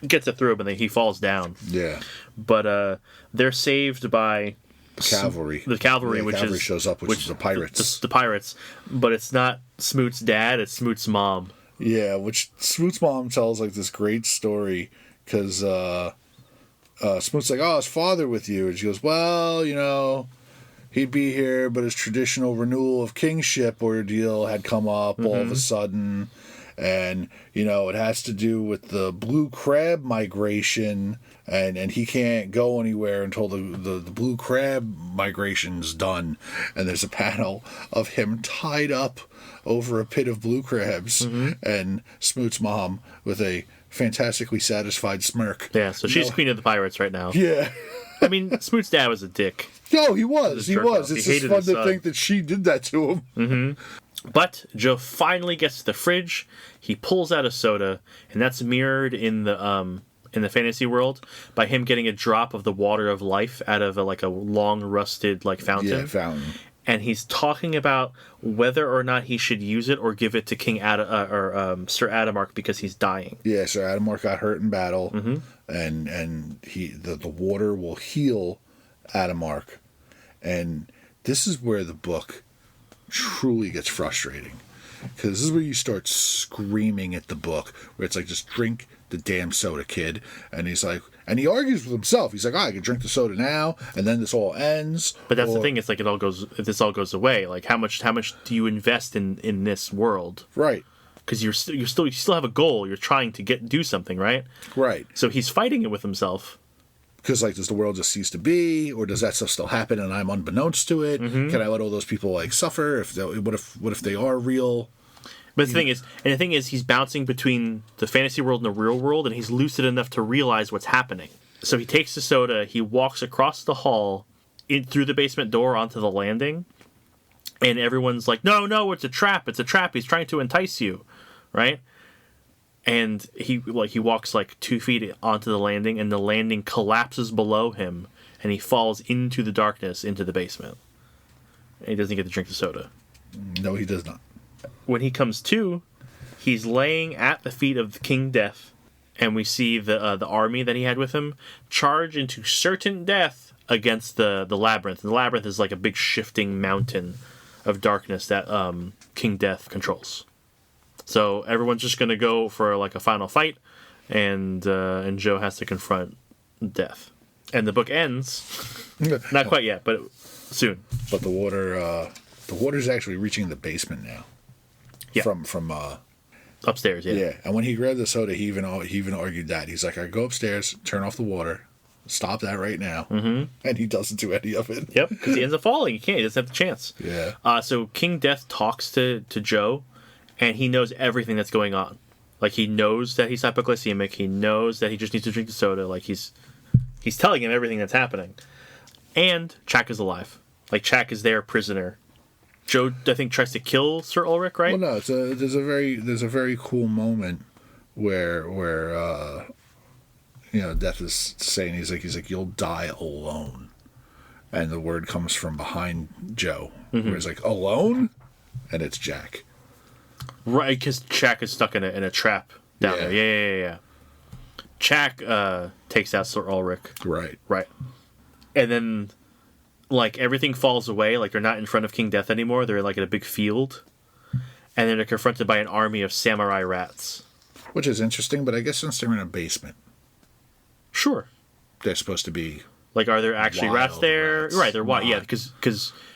gets it through him, and then he falls down. Yeah. But they're saved by Cavalry. The cavalry, Yeah, which cavalry is shows up, which is the pirates. The pirates, but it's not Smoot's dad; it's Smoot's mom. Yeah, which Smoot's mom tells like this great story because Smoot's like, "Oh, his father with you," and she goes, "Well, you know, he'd be here, but his traditional renewal of kingship ordeal had come up all of a sudden, and you know, it has to do with the blue crab migration." And he can't go anywhere until the blue crab migration's done. And there's a panel of him tied up over a pit of blue crabs, and Smoot's mom with a fantastically satisfied smirk. Yeah, so she's queen of the pirates right now. Yeah. I mean, Smoot's dad was a dick. No, he was. He was. He It's just hated fun his to son. think that she did that to him. But Joe finally gets to the fridge. He pulls out a soda, and that's mirrored in the fantasy world by him getting a drop of the water of life out of a long rusted like fountain. Yeah, fountain. And he's talking about whether or not he should use it or give it to Sir Adamark because he's dying. Yeah, so Adamark got hurt in battle, and the water will heal Adamark. And this is where the book truly gets frustrating. Because this is where you start screaming at the book, where it's like, just drink the damn soda, kid. And he's like, and he argues with himself. He's like, I can drink the soda now, and then this all ends. But that's the thing. It's like this all goes away. Like how much do you invest in this world? Right. Because you still have a goal. You're trying to do something, right? Right. So he's fighting it with himself. Because, like, does the world just cease to be, or does that stuff still happen and I'm unbeknownst to it? Can I let all those people, like, suffer? What if they are real? But the thing is, he's bouncing between the fantasy world and the real world, and he's lucid enough to realize what's happening. So he takes the soda, he walks across the hall, through the basement door onto the landing, and everyone's like, no, it's a trap, he's trying to entice you, right? And he walks like 2 feet onto the landing, and the landing collapses below him, and he falls into the darkness, into the basement. And he doesn't get to drink the soda. No, he does not. When he comes to, he's laying at the feet of King Death, and we see the army that he had with him charge into certain death against the labyrinth. And the labyrinth is like a big shifting mountain of darkness that King Death controls. So everyone's just going to go for like a final fight, and Joe has to confront Death. And the book ends, not quite yet, but soon. But the water's actually reaching the basement now. Yeah. From Upstairs, yeah. yeah. And when he grabbed the soda, he even argued that. He's like, I go upstairs, turn off the water, stop that right now. Mm-hmm. And he doesn't do any of it. Yep, because he ends up falling. He can't. He doesn't have the chance. Yeah. So King Death talks to Joe, and he knows everything that's going on. Like, he knows that he's hypoglycemic. He knows that he just needs to drink the soda. Like, he's telling him everything that's happening. And Chak is alive. Like, Chak is their prisoner. Joe, I think, tries to kill Sir Ulrich, right? Well, no, there's a very cool moment where Death is saying he's like you'll die alone, and the word comes from behind Joe, where he's like, alone, and it's Jack. Right, because Chak is stuck in a trap down there. Yeah. Chak takes out Sir Ulrich. Right. And then, like, everything falls away. Like, they're not in front of King Death anymore. They're, like, in a big field. And then they're confronted by an army of samurai rats. Which is interesting, but I guess since they're in a basement, Sure. they're supposed to be... Like, are there actually wild rats there? rats. Right, they're white. Yeah, because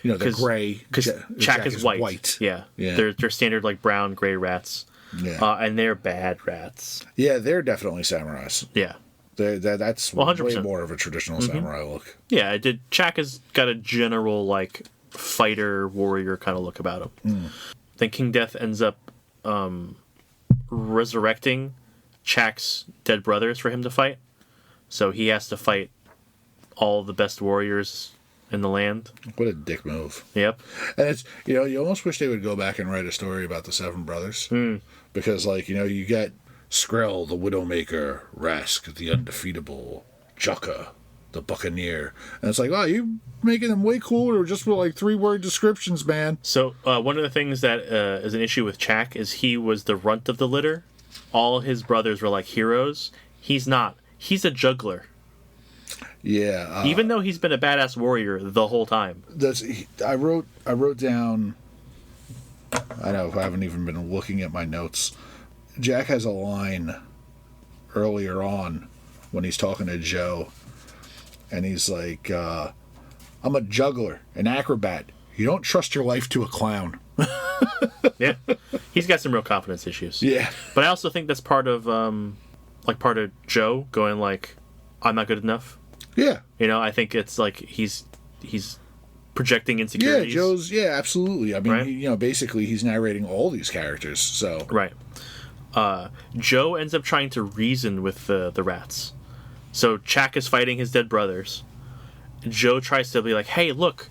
they're gray. Because Chak is white. Yeah. They're standard, like, brown, gray rats. Yeah. And they're bad rats. Yeah, they're definitely samurais. Yeah. That's 100%. way more of a traditional samurai look. Yeah, Chak has got a general, like, fighter, warrior kind of look about him. Then King Death ends up resurrecting Chak's dead brothers for him to fight. So he has to fight all the best warriors in the land. What a dick move. Yep. And it's, you almost wish they would go back and write a story about the Seven Brothers. Because, like, you get Skrell, the Widowmaker, Rask, the Undefeatable, Jukka, the Buccaneer. And it's like, oh, you making them way cooler just with, like, 3-word descriptions, man. So one of the things that is an issue with Chak is he was the runt of the litter. All his brothers were, like, heroes. He's not. He's a juggler. Yeah. Even though he's been a badass warrior the whole time. I wrote down... I know, I haven't even been looking at my notes. Jack has a line earlier on when he's talking to Joe, and he's like, I'm a juggler, an acrobat. You don't trust your life to a clown. Yeah. He's got some real confidence issues. Yeah. But I also think that's part of Joe going, like, I'm not good enough. Yeah. I think it's like he's projecting insecurities. Yeah, Joe's, absolutely. I mean, Right? basically he's narrating all these characters, so. Right. Joe ends up trying to reason with the rats. So Chak is fighting his dead brothers. Joe tries to be like, hey, look,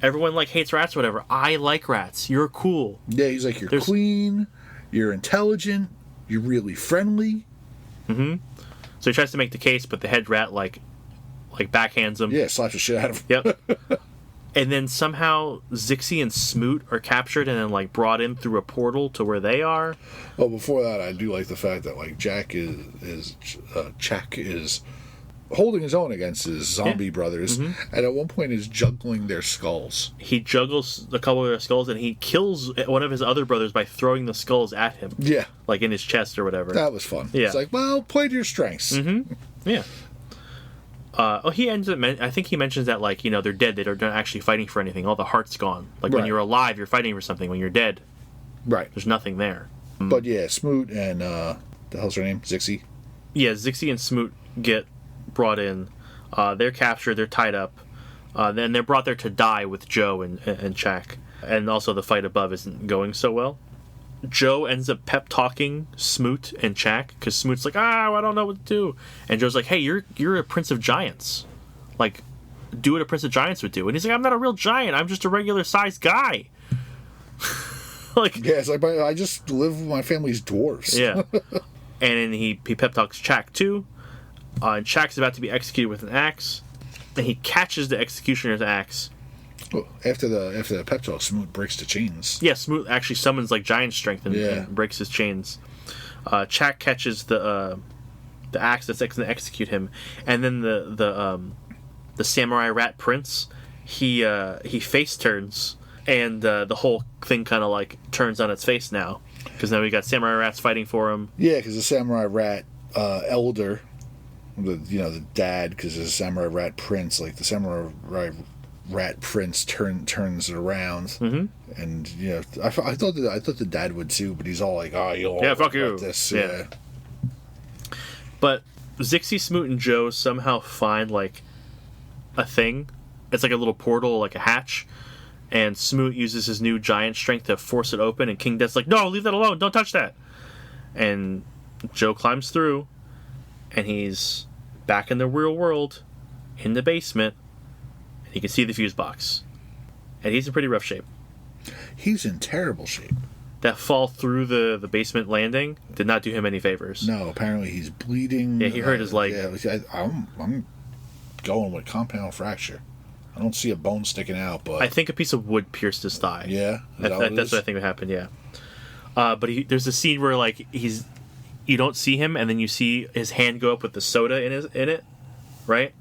everyone, like, hates rats or whatever. I like rats. You're cool. Yeah, he's like, you're clean, you're intelligent, you're really friendly. So he tries to make the case, but the head rat, like backhands him. Yeah, slaps the shit out of him. Yep. And then somehow Zixie and Smoot are captured and then, like, brought in through a portal to where they are. Well, before that, I do like the fact that, like, Chak is holding his own against his zombie brothers, and at one point is juggling their skulls. He juggles a couple of their skulls, and he kills one of his other brothers by throwing the skulls at him. Yeah. Like in his chest or whatever. That was fun. Yeah. It's like, well, play to your strengths. Yeah. He ends up. I think he mentions that, like, they're dead. They're not actually fighting for anything. All the heart's gone. Like, when you're alive, you're fighting for something. When you're dead, there's nothing there. But yeah, Smoot and the hell's her name? Zixie. Yeah, Zixie and Smoot get brought in. They're captured. They're tied up. Then they're brought there to die with Joe and Chak. And also the fight above isn't going so well. Joe ends up pep talking Smoot and Chak because Smoot's like, I don't know what to do, and Joe's like, hey, you're a Prince of Giants, like, do what a Prince of Giants would do. And he's like, I'm not a real giant, I'm just a regular sized guy. Like, yeah, it's like, I just live with my family's dwarves. Yeah. And then he pep talks Chak too, and Chak's about to be executed with an axe, and he catches the executioner's axe. Well, after the pep talk, Smoot breaks the chains. Yeah, Smoot actually summons, like, giant strength and breaks his chains. Chak catches the axe that's going to execute him, and then the samurai rat prince, he face turns, and the whole thing kind of, like, turns on its face now, because now we got samurai rats fighting for him. Yeah, because the samurai rat elder, the dad, because there's a samurai rat prince, like the samurai rat prince turns it around, and I thought the dad would too, but he's all like, "Oh, you'll fuck you." This, yeah. But Zixie, Smoot, and Joe somehow find like a thing. It's like a little portal, like a hatch, and Smoot uses his new giant strength to force it open, and King Death's like, "No, leave that alone! Don't touch that!" And Joe climbs through, and he's back in the real world, in the basement. And you can see the fuse box, and he's in pretty rough shape. He's in terrible shape. That fall through the basement landing did not do him any favors. No, apparently he's bleeding. Yeah, he hurt his leg. Yeah, I'm going with compound fracture. I don't see a bone sticking out, but I think a piece of wood pierced his thigh. Yeah, that's what I think would happen. Yeah, but there's a scene where like you don't see him, and then you see his hand go up with the soda in it, right?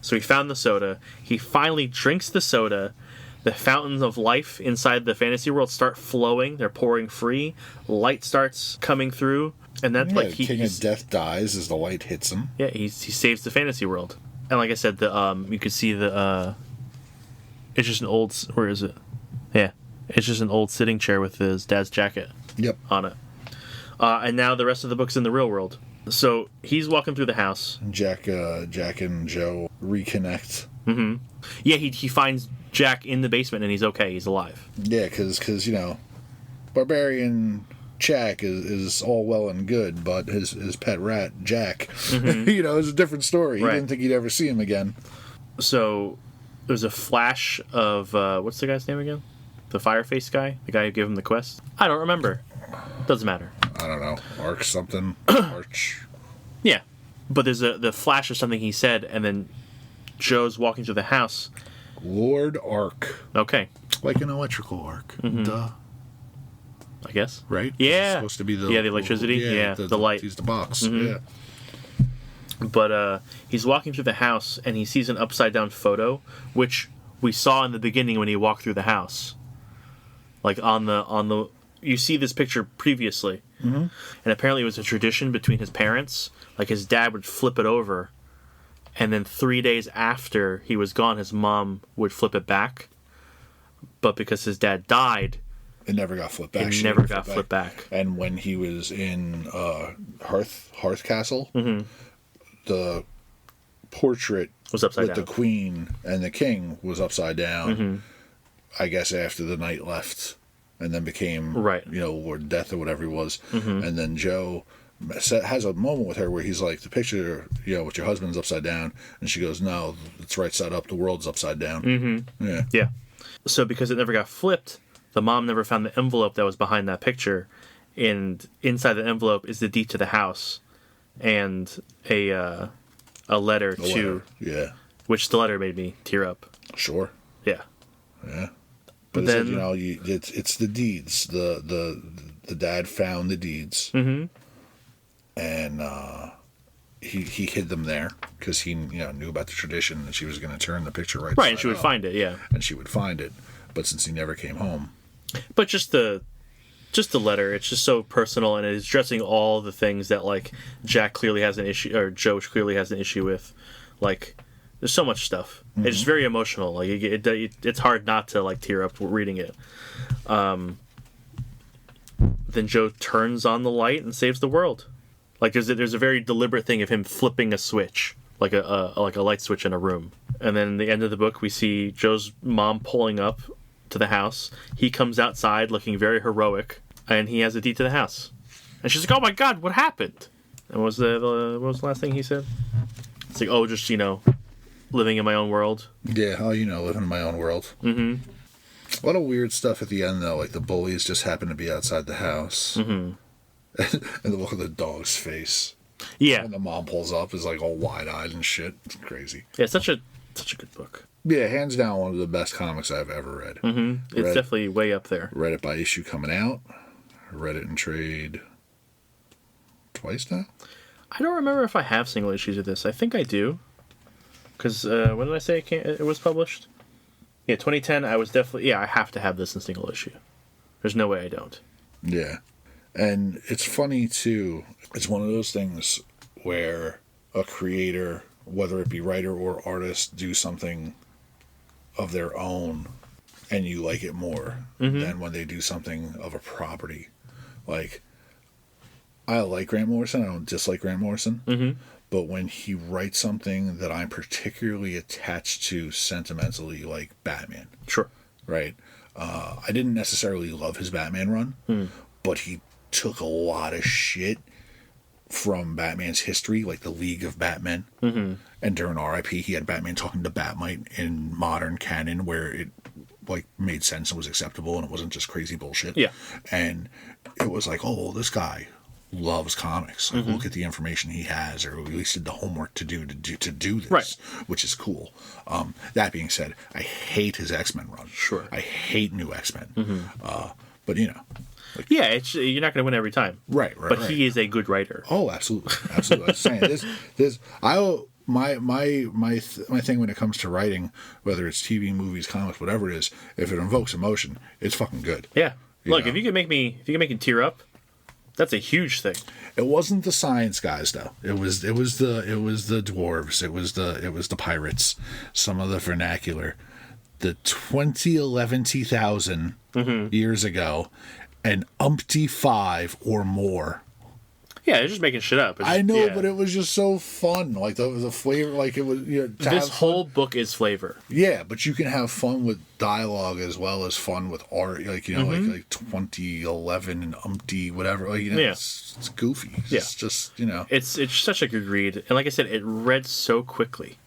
So he found the soda. He finally drinks the soda. The fountains of life inside the fantasy world start flowing. They're pouring free. Light starts coming through, and that's like King of Death dies as the light hits him. Yeah, he saves the fantasy world. And like I said, you could see it's just an old. Where is it? Yeah, it's just an old sitting chair with his dad's jacket. Yep. On it. And now the rest of the book's in the real world. So he's walking through the house. Jack and Joe reconnect. Mm-hmm. Yeah, he finds Jack in the basement and he's okay. He's alive. Yeah, because Barbarian Jack is all well and good, but his pet rat Jack, is a different story. Right. He didn't think he'd ever see him again. So there's a flash of what's the guy's name again? The Fireface guy, the guy who gave him the quest. I don't remember. Doesn't matter. I don't know. Arch something. Arch. Yeah, but there's the flash of something he said, and then Joe's walking through the house. Lord Arc. Okay. Like an electrical arc. Mm-hmm. Duh. I guess. Right? Yeah. It's supposed to be the electricity. Yeah, the light. He's the box. Mm-hmm. Yeah. But he's walking through the house, and he sees an upside-down photo, which we saw in the beginning when he walked through the house. Like on the you see this picture previously. Mm-hmm. And apparently it was a tradition between his parents. Like his dad would flip it over, and then 3 days after he was gone, his mom would flip it back. But because his dad died, it never got flipped back. It never got flipped back. And when he was in Hearth Castle, mm-hmm. the portrait was upside down. The queen and the king was upside down. Mm-hmm. I guess after the knight left, and then became Lord Death or whatever he was. Mm-hmm. And then Joe has a moment with her where he's like, the picture, with your husband's upside down, and she goes, "No, it's right side up. The world's upside down." Mm-hmm. Yeah. Yeah. So because it never got flipped, the mom never found the envelope that was behind that picture, and inside the envelope is the deed to the house, and a letter to. Yeah. Which the letter made me tear up. Sure. Yeah. Yeah. But then it's the deeds. The dad found the deeds, mm-hmm. and he hid them there because he knew about the tradition that she was going to turn the picture right. Right, and she would find it. Yeah, and she would find it. But since he never came home, but just the letter, it's just so personal, and it's addressing all the things that like Jack clearly has an issue, or Joe clearly has an issue with, like. There's so much stuff. Mm-hmm. It's just very emotional. Like it's hard not to like tear up reading it. Then Joe turns on the light and saves the world. Like there's a very deliberate thing of him flipping a switch, like a light switch in a room. And then at the end of the book, we see Joe's mom pulling up to the house. He comes outside looking very heroic, and he has a deed to the house. And she's like, "Oh my God, what happened?" And what was the last thing he said? It's like, "Oh, just living in my own world." Yeah, living in my own world. Mm-hmm. A lot of weird stuff at the end, though. Like the bullies just happen to be outside the house. Mm-hmm. And the look of the dog's face. Yeah. And the mom pulls up, is like all wide-eyed and shit. It's crazy. Yeah, it's such a good book. Yeah, hands down one of the best comics I've ever read. Mm-hmm. It's definitely way up there. Read it by issue coming out. Read it in trade twice now. I don't remember if I have single issues of this. I think I do. Because when did I say it was published? Yeah, 2010. I was definitely... Yeah, I have to have this in single issue. There's no way I don't. Yeah. And it's funny, too. It's one of those things where a creator, whether it be writer or artist, do something of their own and you like it more than when they do something of a property. Like, I like Grant Morrison. I don't dislike Grant Morrison. But when he writes something that I'm particularly attached to sentimentally, like Batman. Sure. Right? I didn't necessarily love his Batman run, but he took a lot of shit from Batman's history, like the League of Batmen. And during R.I.P., he had Batman talking to Batmite in modern canon where it like made sense and was acceptable and it wasn't just crazy bullshit. Yeah. And it was like, oh, this guy loves comics. Like, look at the information he has, or at least did the homework to do this, right. Which is cool. That being said, I hate his X-Men run. Sure. I hate new X-Men. But you know. Like, yeah, you're not going to win every time. Right. But he is a good writer. Oh, absolutely. Absolutely. I was saying, my thing when it comes to writing, whether it's TV, movies, comics, whatever it is, if it invokes emotion, it's fucking good. Yeah. Look, know? if you can make me tear up, that's a huge thing. It wasn't the science guys though. It was the dwarves. It was the pirates. Some of the vernacular. The 20,000 years ago, and umpty 5 or more. Yeah, they're just making shit up. I know, but it was just so fun. Like the flavor, like it was. This whole book is flavor. Yeah, but you can have fun with dialogue as well as fun with art. Like like 2011 and umpty whatever. Like, it's goofy. It's just It's such a good read, and like I said, it read so quickly.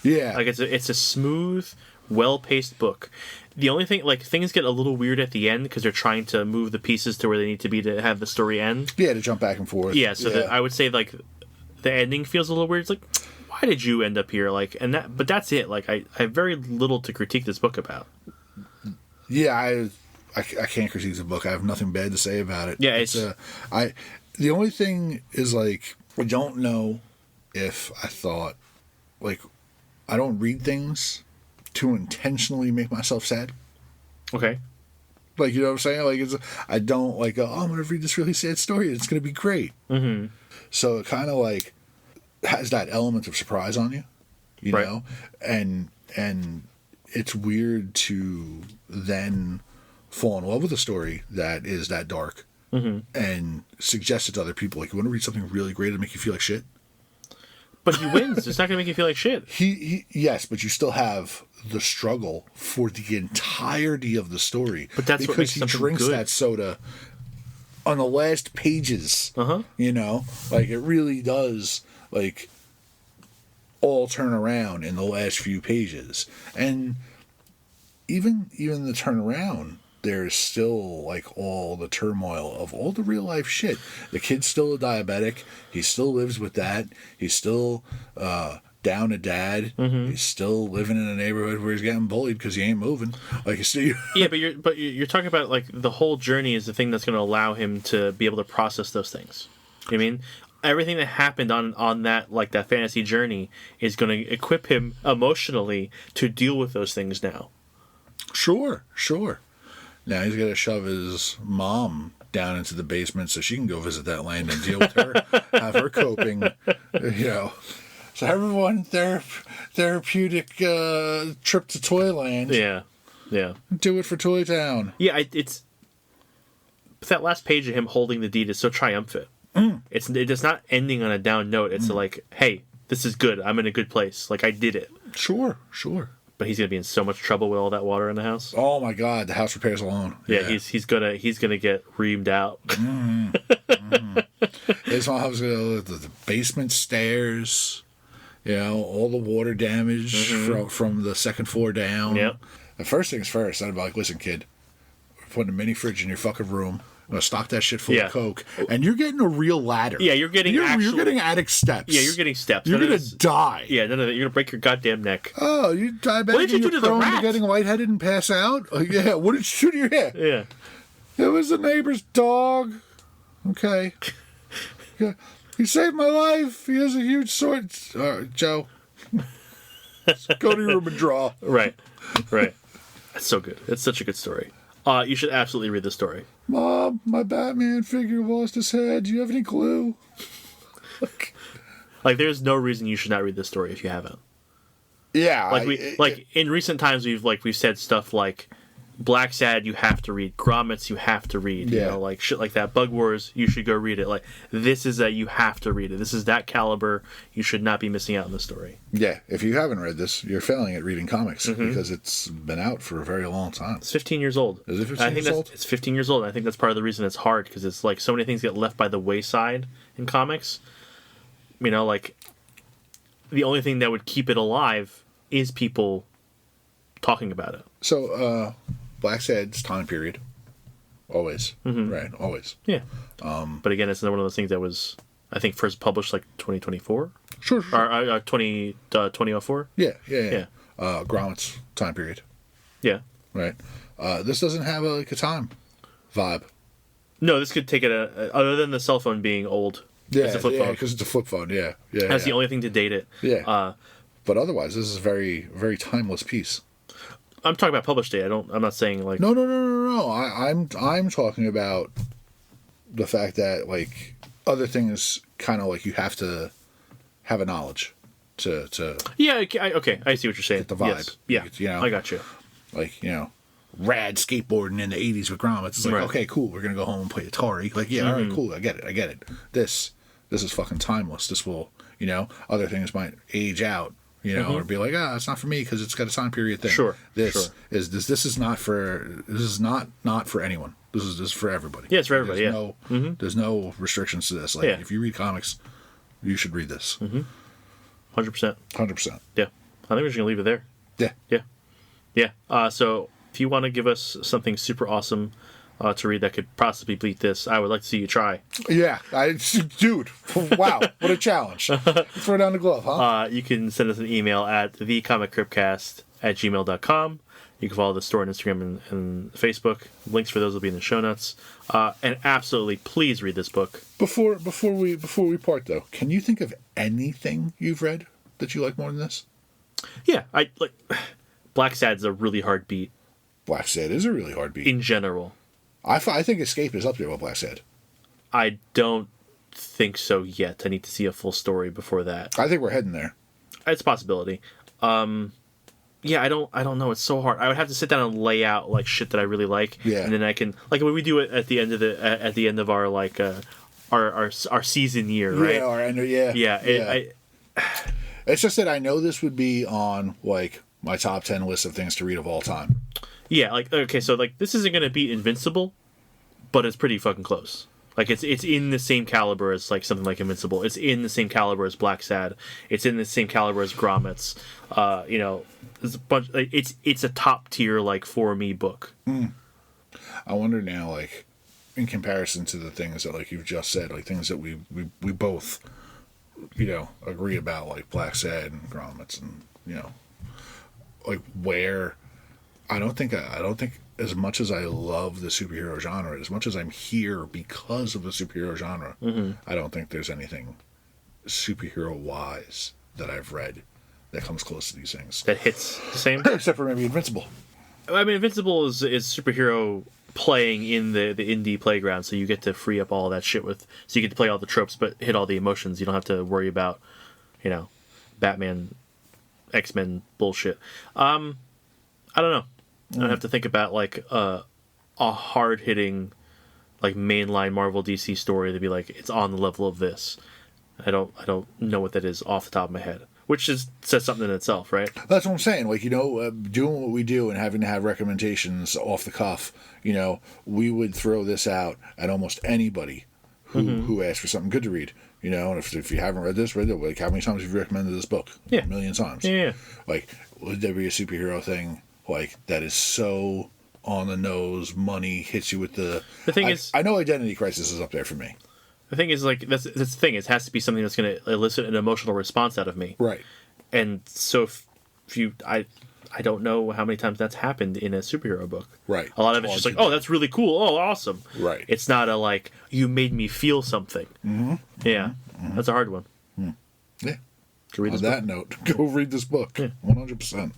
Yeah, like it's a smooth, well-paced book. The only thing, like, things get a little weird at the end because they're trying to move the pieces to where they need to be to have the story end. Yeah, to jump back and forth. Yeah, so I would say, like, the ending feels a little weird. It's like, why did you end up here? Like, but that's it. Like, I have very little to critique this book about. Yeah, I can't critique the book. I have nothing bad to say about it. Yeah, the only thing is, like, I don't know if I thought, like, I don't read things to intentionally make myself sad. Okay. Like, you know what I'm saying? Like, I don't, like, I'm going to read this really sad story. It's going to be great. So it kind of, like, has that element of surprise on you, you know? And it's weird to then fall in love with a story that is that dark and suggest it to other people. Like, you want to read something really great to make you feel like shit? But he wins. It's not going to make you feel like shit. Yes, but you still have the struggle for the entirety of the story. But that's what makes because he drinks that soda on the last pages. You know, like, it really does, like, all turn around in the last few pages. And even the turnaround, there's still, like, all the turmoil of all the real life shit. The kid's still a diabetic. He still lives with that. He's still down a dad. He's still living in a neighborhood where he's getting bullied because he ain't moving. Like, yeah, but you're talking about, like, the whole journey is the thing that's going to allow him to be able to process those things. You know what I mean? Everything that happened on that, like, that fantasy journey is going to equip him emotionally to deal with those things now. Sure. Now he's got to shove his mom down into the basement so she can go visit that land and deal with her, have her coping, you know. So everyone, therapeutic trip to Toyland. Yeah. Do it for Toy Town. Yeah, it's that last page of him holding the deed is so triumphant. It's not ending on a down note. It's like, hey, this is good. I'm in a good place. Like, I did it. Sure. But he's gonna be in so much trouble with all that water in the house. Oh my God, the house repairs alone. Yeah. he's gonna get reamed out. His mom's gonna the basement stairs. You know, all the water damage from the second floor down. Yep. The first things first, I'd be like, listen, kid, we're putting a mini fridge in your fucking room. I'm gonna stock that shit full of Coke, and you're getting a real ladder. Yeah, you're getting attic steps. Yeah, you're getting steps. You're gonna die. Yeah, none of that. You're gonna break your goddamn neck. Oh, you diabetic? What did you do to the rat? Getting lightheaded and pass out? Oh, yeah. What did you do to your head? Yeah. It was the neighbor's dog. Okay. Yeah. He saved my life. He has a huge sword. All right, Joe. Go to your room and draw. Right. That's so good. It's such a good story. You should absolutely read the story. Mom, my Batman figure lost his head. Do you have any clue? Like, there's no reason you should not read this story if you haven't. Yeah, like in recent times we've said stuff like Black Sad you have to read, Grommets you have to read, you know, like shit like that. Bug Wars you should go read it. Like this is that you have to read it. This is that caliber. You should not be missing out on the story. Yeah, if you haven't read this, you're failing at reading comics because it's been out for a very long time. It's 15 years old. Is it 15 years old? It's 15 years old. I think that's part of the reason it's hard because it's like so many things get left by the wayside in comics. You know, like the only thing that would keep it alive is people talking about it. So, Black Sad's time period, always, right? Always. Yeah. But again, it's one of those things that was, I think, first published like 2024. Sure. Or 2004. Yeah. Grommet's time period. Yeah. Right. This doesn't have a time vibe. No, this could take it other than the cell phone being old. Yeah, it's a flip phone. because it's a flip phone. Yeah. That's the only thing to date it. Yeah. But otherwise, this is a very, very timeless piece. I'm talking about published date. I'm not saying like. No. I'm talking about the fact that like other things kind of like you have to have a knowledge to. Yeah. Okay. I see what you're saying. Get the vibe. Yes. Yeah. You know, I got you. Like rad skateboarding in the 80s with grommets. It's like, right. Okay, cool. We're gonna go home and play Atari. Like, yeah, all right, cool. I get it. This is fucking timeless. This will, other things might age out. Or be like, it's not for me because it's got a time period thing. Sure. This is not for anyone. This is for everybody. Yeah, it's for everybody. There's no restrictions to this. Like, if you read comics, you should read this. 100%. 100%. Yeah, I think we're just gonna leave it there. Yeah. So if you want to give us something super awesome to read that could possibly beat this, I would like to see you try. Yeah, dude, wow, what a challenge. Throw down the glove, huh? You can send us an email at thecomiccryptcast@gmail.com. You can follow the store on Instagram and Facebook. Links for those will be in the show notes. And absolutely, please read this book. Before we part, though, can you think of anything you've read that you like more than this? Yeah, I like Black Sad's a really hard beat. Black Sad is a really hard beat. In general. I think Escape is up there with Black Sad. I don't think so yet. I need to see a full story before that. I think we're heading there. It's a possibility. Yeah, I don't know. It's so hard. I would have to sit down and lay out like shit that I really like, and then I can like when we do it at the end of our like our season year, right? Yeah, our end. Yeah. It's just that I know this would be on like my top 10 list of things to read of all time. Yeah, like okay, so like this isn't gonna beat Invincible, but it's pretty fucking close. Like it's in the same caliber as like something like Invincible. It's in the same caliber as Black Sad. It's in the same caliber as Grommets. There's a bunch. Like, it's a top tier like for me book. I wonder now, like in comparison to the things that like you've just said, like things that we both agree about, like Black Sad and Grommets, and like where. I don't think as much as I love the superhero genre, as much as I'm here because of the superhero genre, I don't think there's anything superhero-wise that I've read that comes close to these things. That hits the same? Except for maybe Invincible. I mean, Invincible is superhero playing in the indie playground, so you get to free up all that shit so you get to play all the tropes, but hit all the emotions. You don't have to worry about, Batman, X-Men bullshit. I don't know. I don't have to think about like a hard-hitting, like mainline Marvel DC story to be like it's on the level of this. I don't know what that is off the top of my head, which says something in itself, right? That's what I'm saying. Like doing what we do and having to have recommendations off the cuff, we would throw this out at almost anybody who asks for something good to read. And if you haven't read it, like how many times have you recommended this book? Yeah, 1 million times. Yeah. Like would there be a superhero thing? Like that is so on the nose. Money hits you with the thing is, I know Identity Crisis is up there for me. The thing is, like that's the thing. It has to be something that's going to elicit an emotional response out of me, right? And so if you, I don't know how many times that's happened in a superhero book, right? A lot of it's just like, oh, that's really cool, oh, awesome, right? It's not a like you made me feel something. Yeah, that's a hard one. Yeah. On that note, go read this book. 100%.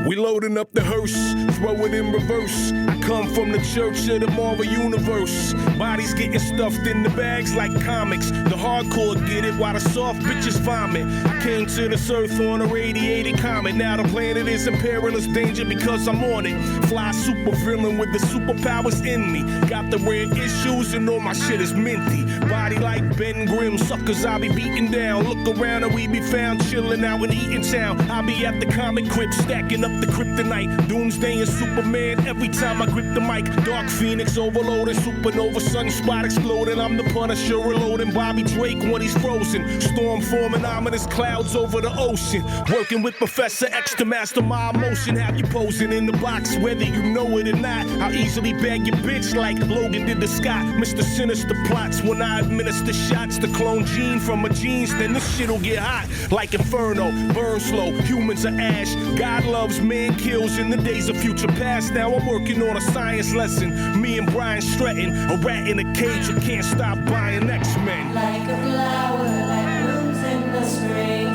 We loading up the hearse, throw it in reverse. Come from the church of the Marvel Universe. Bodies getting stuffed in the bags like comics. The hardcore get it while the soft bitches vomit. I came to this earth on a radiated comet. Now the planet is in perilous danger because I'm on it. Fly super villain with the superpowers in me. Got the rare issues and all my shit is minty. Body like Ben Grimm, suckers I be beating down. Look around and we be found chilling out in Eaton Town. I be at the comic crypt stacking up the kryptonite. Doomsday and Superman every time I grip the mic. Dark Phoenix overloading, supernova sunspot exploding. I'm the Punisher reloading Bobby Drake when he's frozen. Storm forming ominous clouds over the ocean. Working with Professor X to master my emotion. Have you posing in the box whether you know it or not. I'll easily bag your bitch like Logan did to Scott. Mr. Sinister plots when I administer shots to clone Gene from a jeans. Then this shit'll get hot like Inferno. Burn slow, humans are ash. God loves, man kills in the days of future past. Now I'm working on a science lesson. Me and Brian Stratton, a rat in a cage who can't stop buying X-Men. Like a flower that blooms in the spring.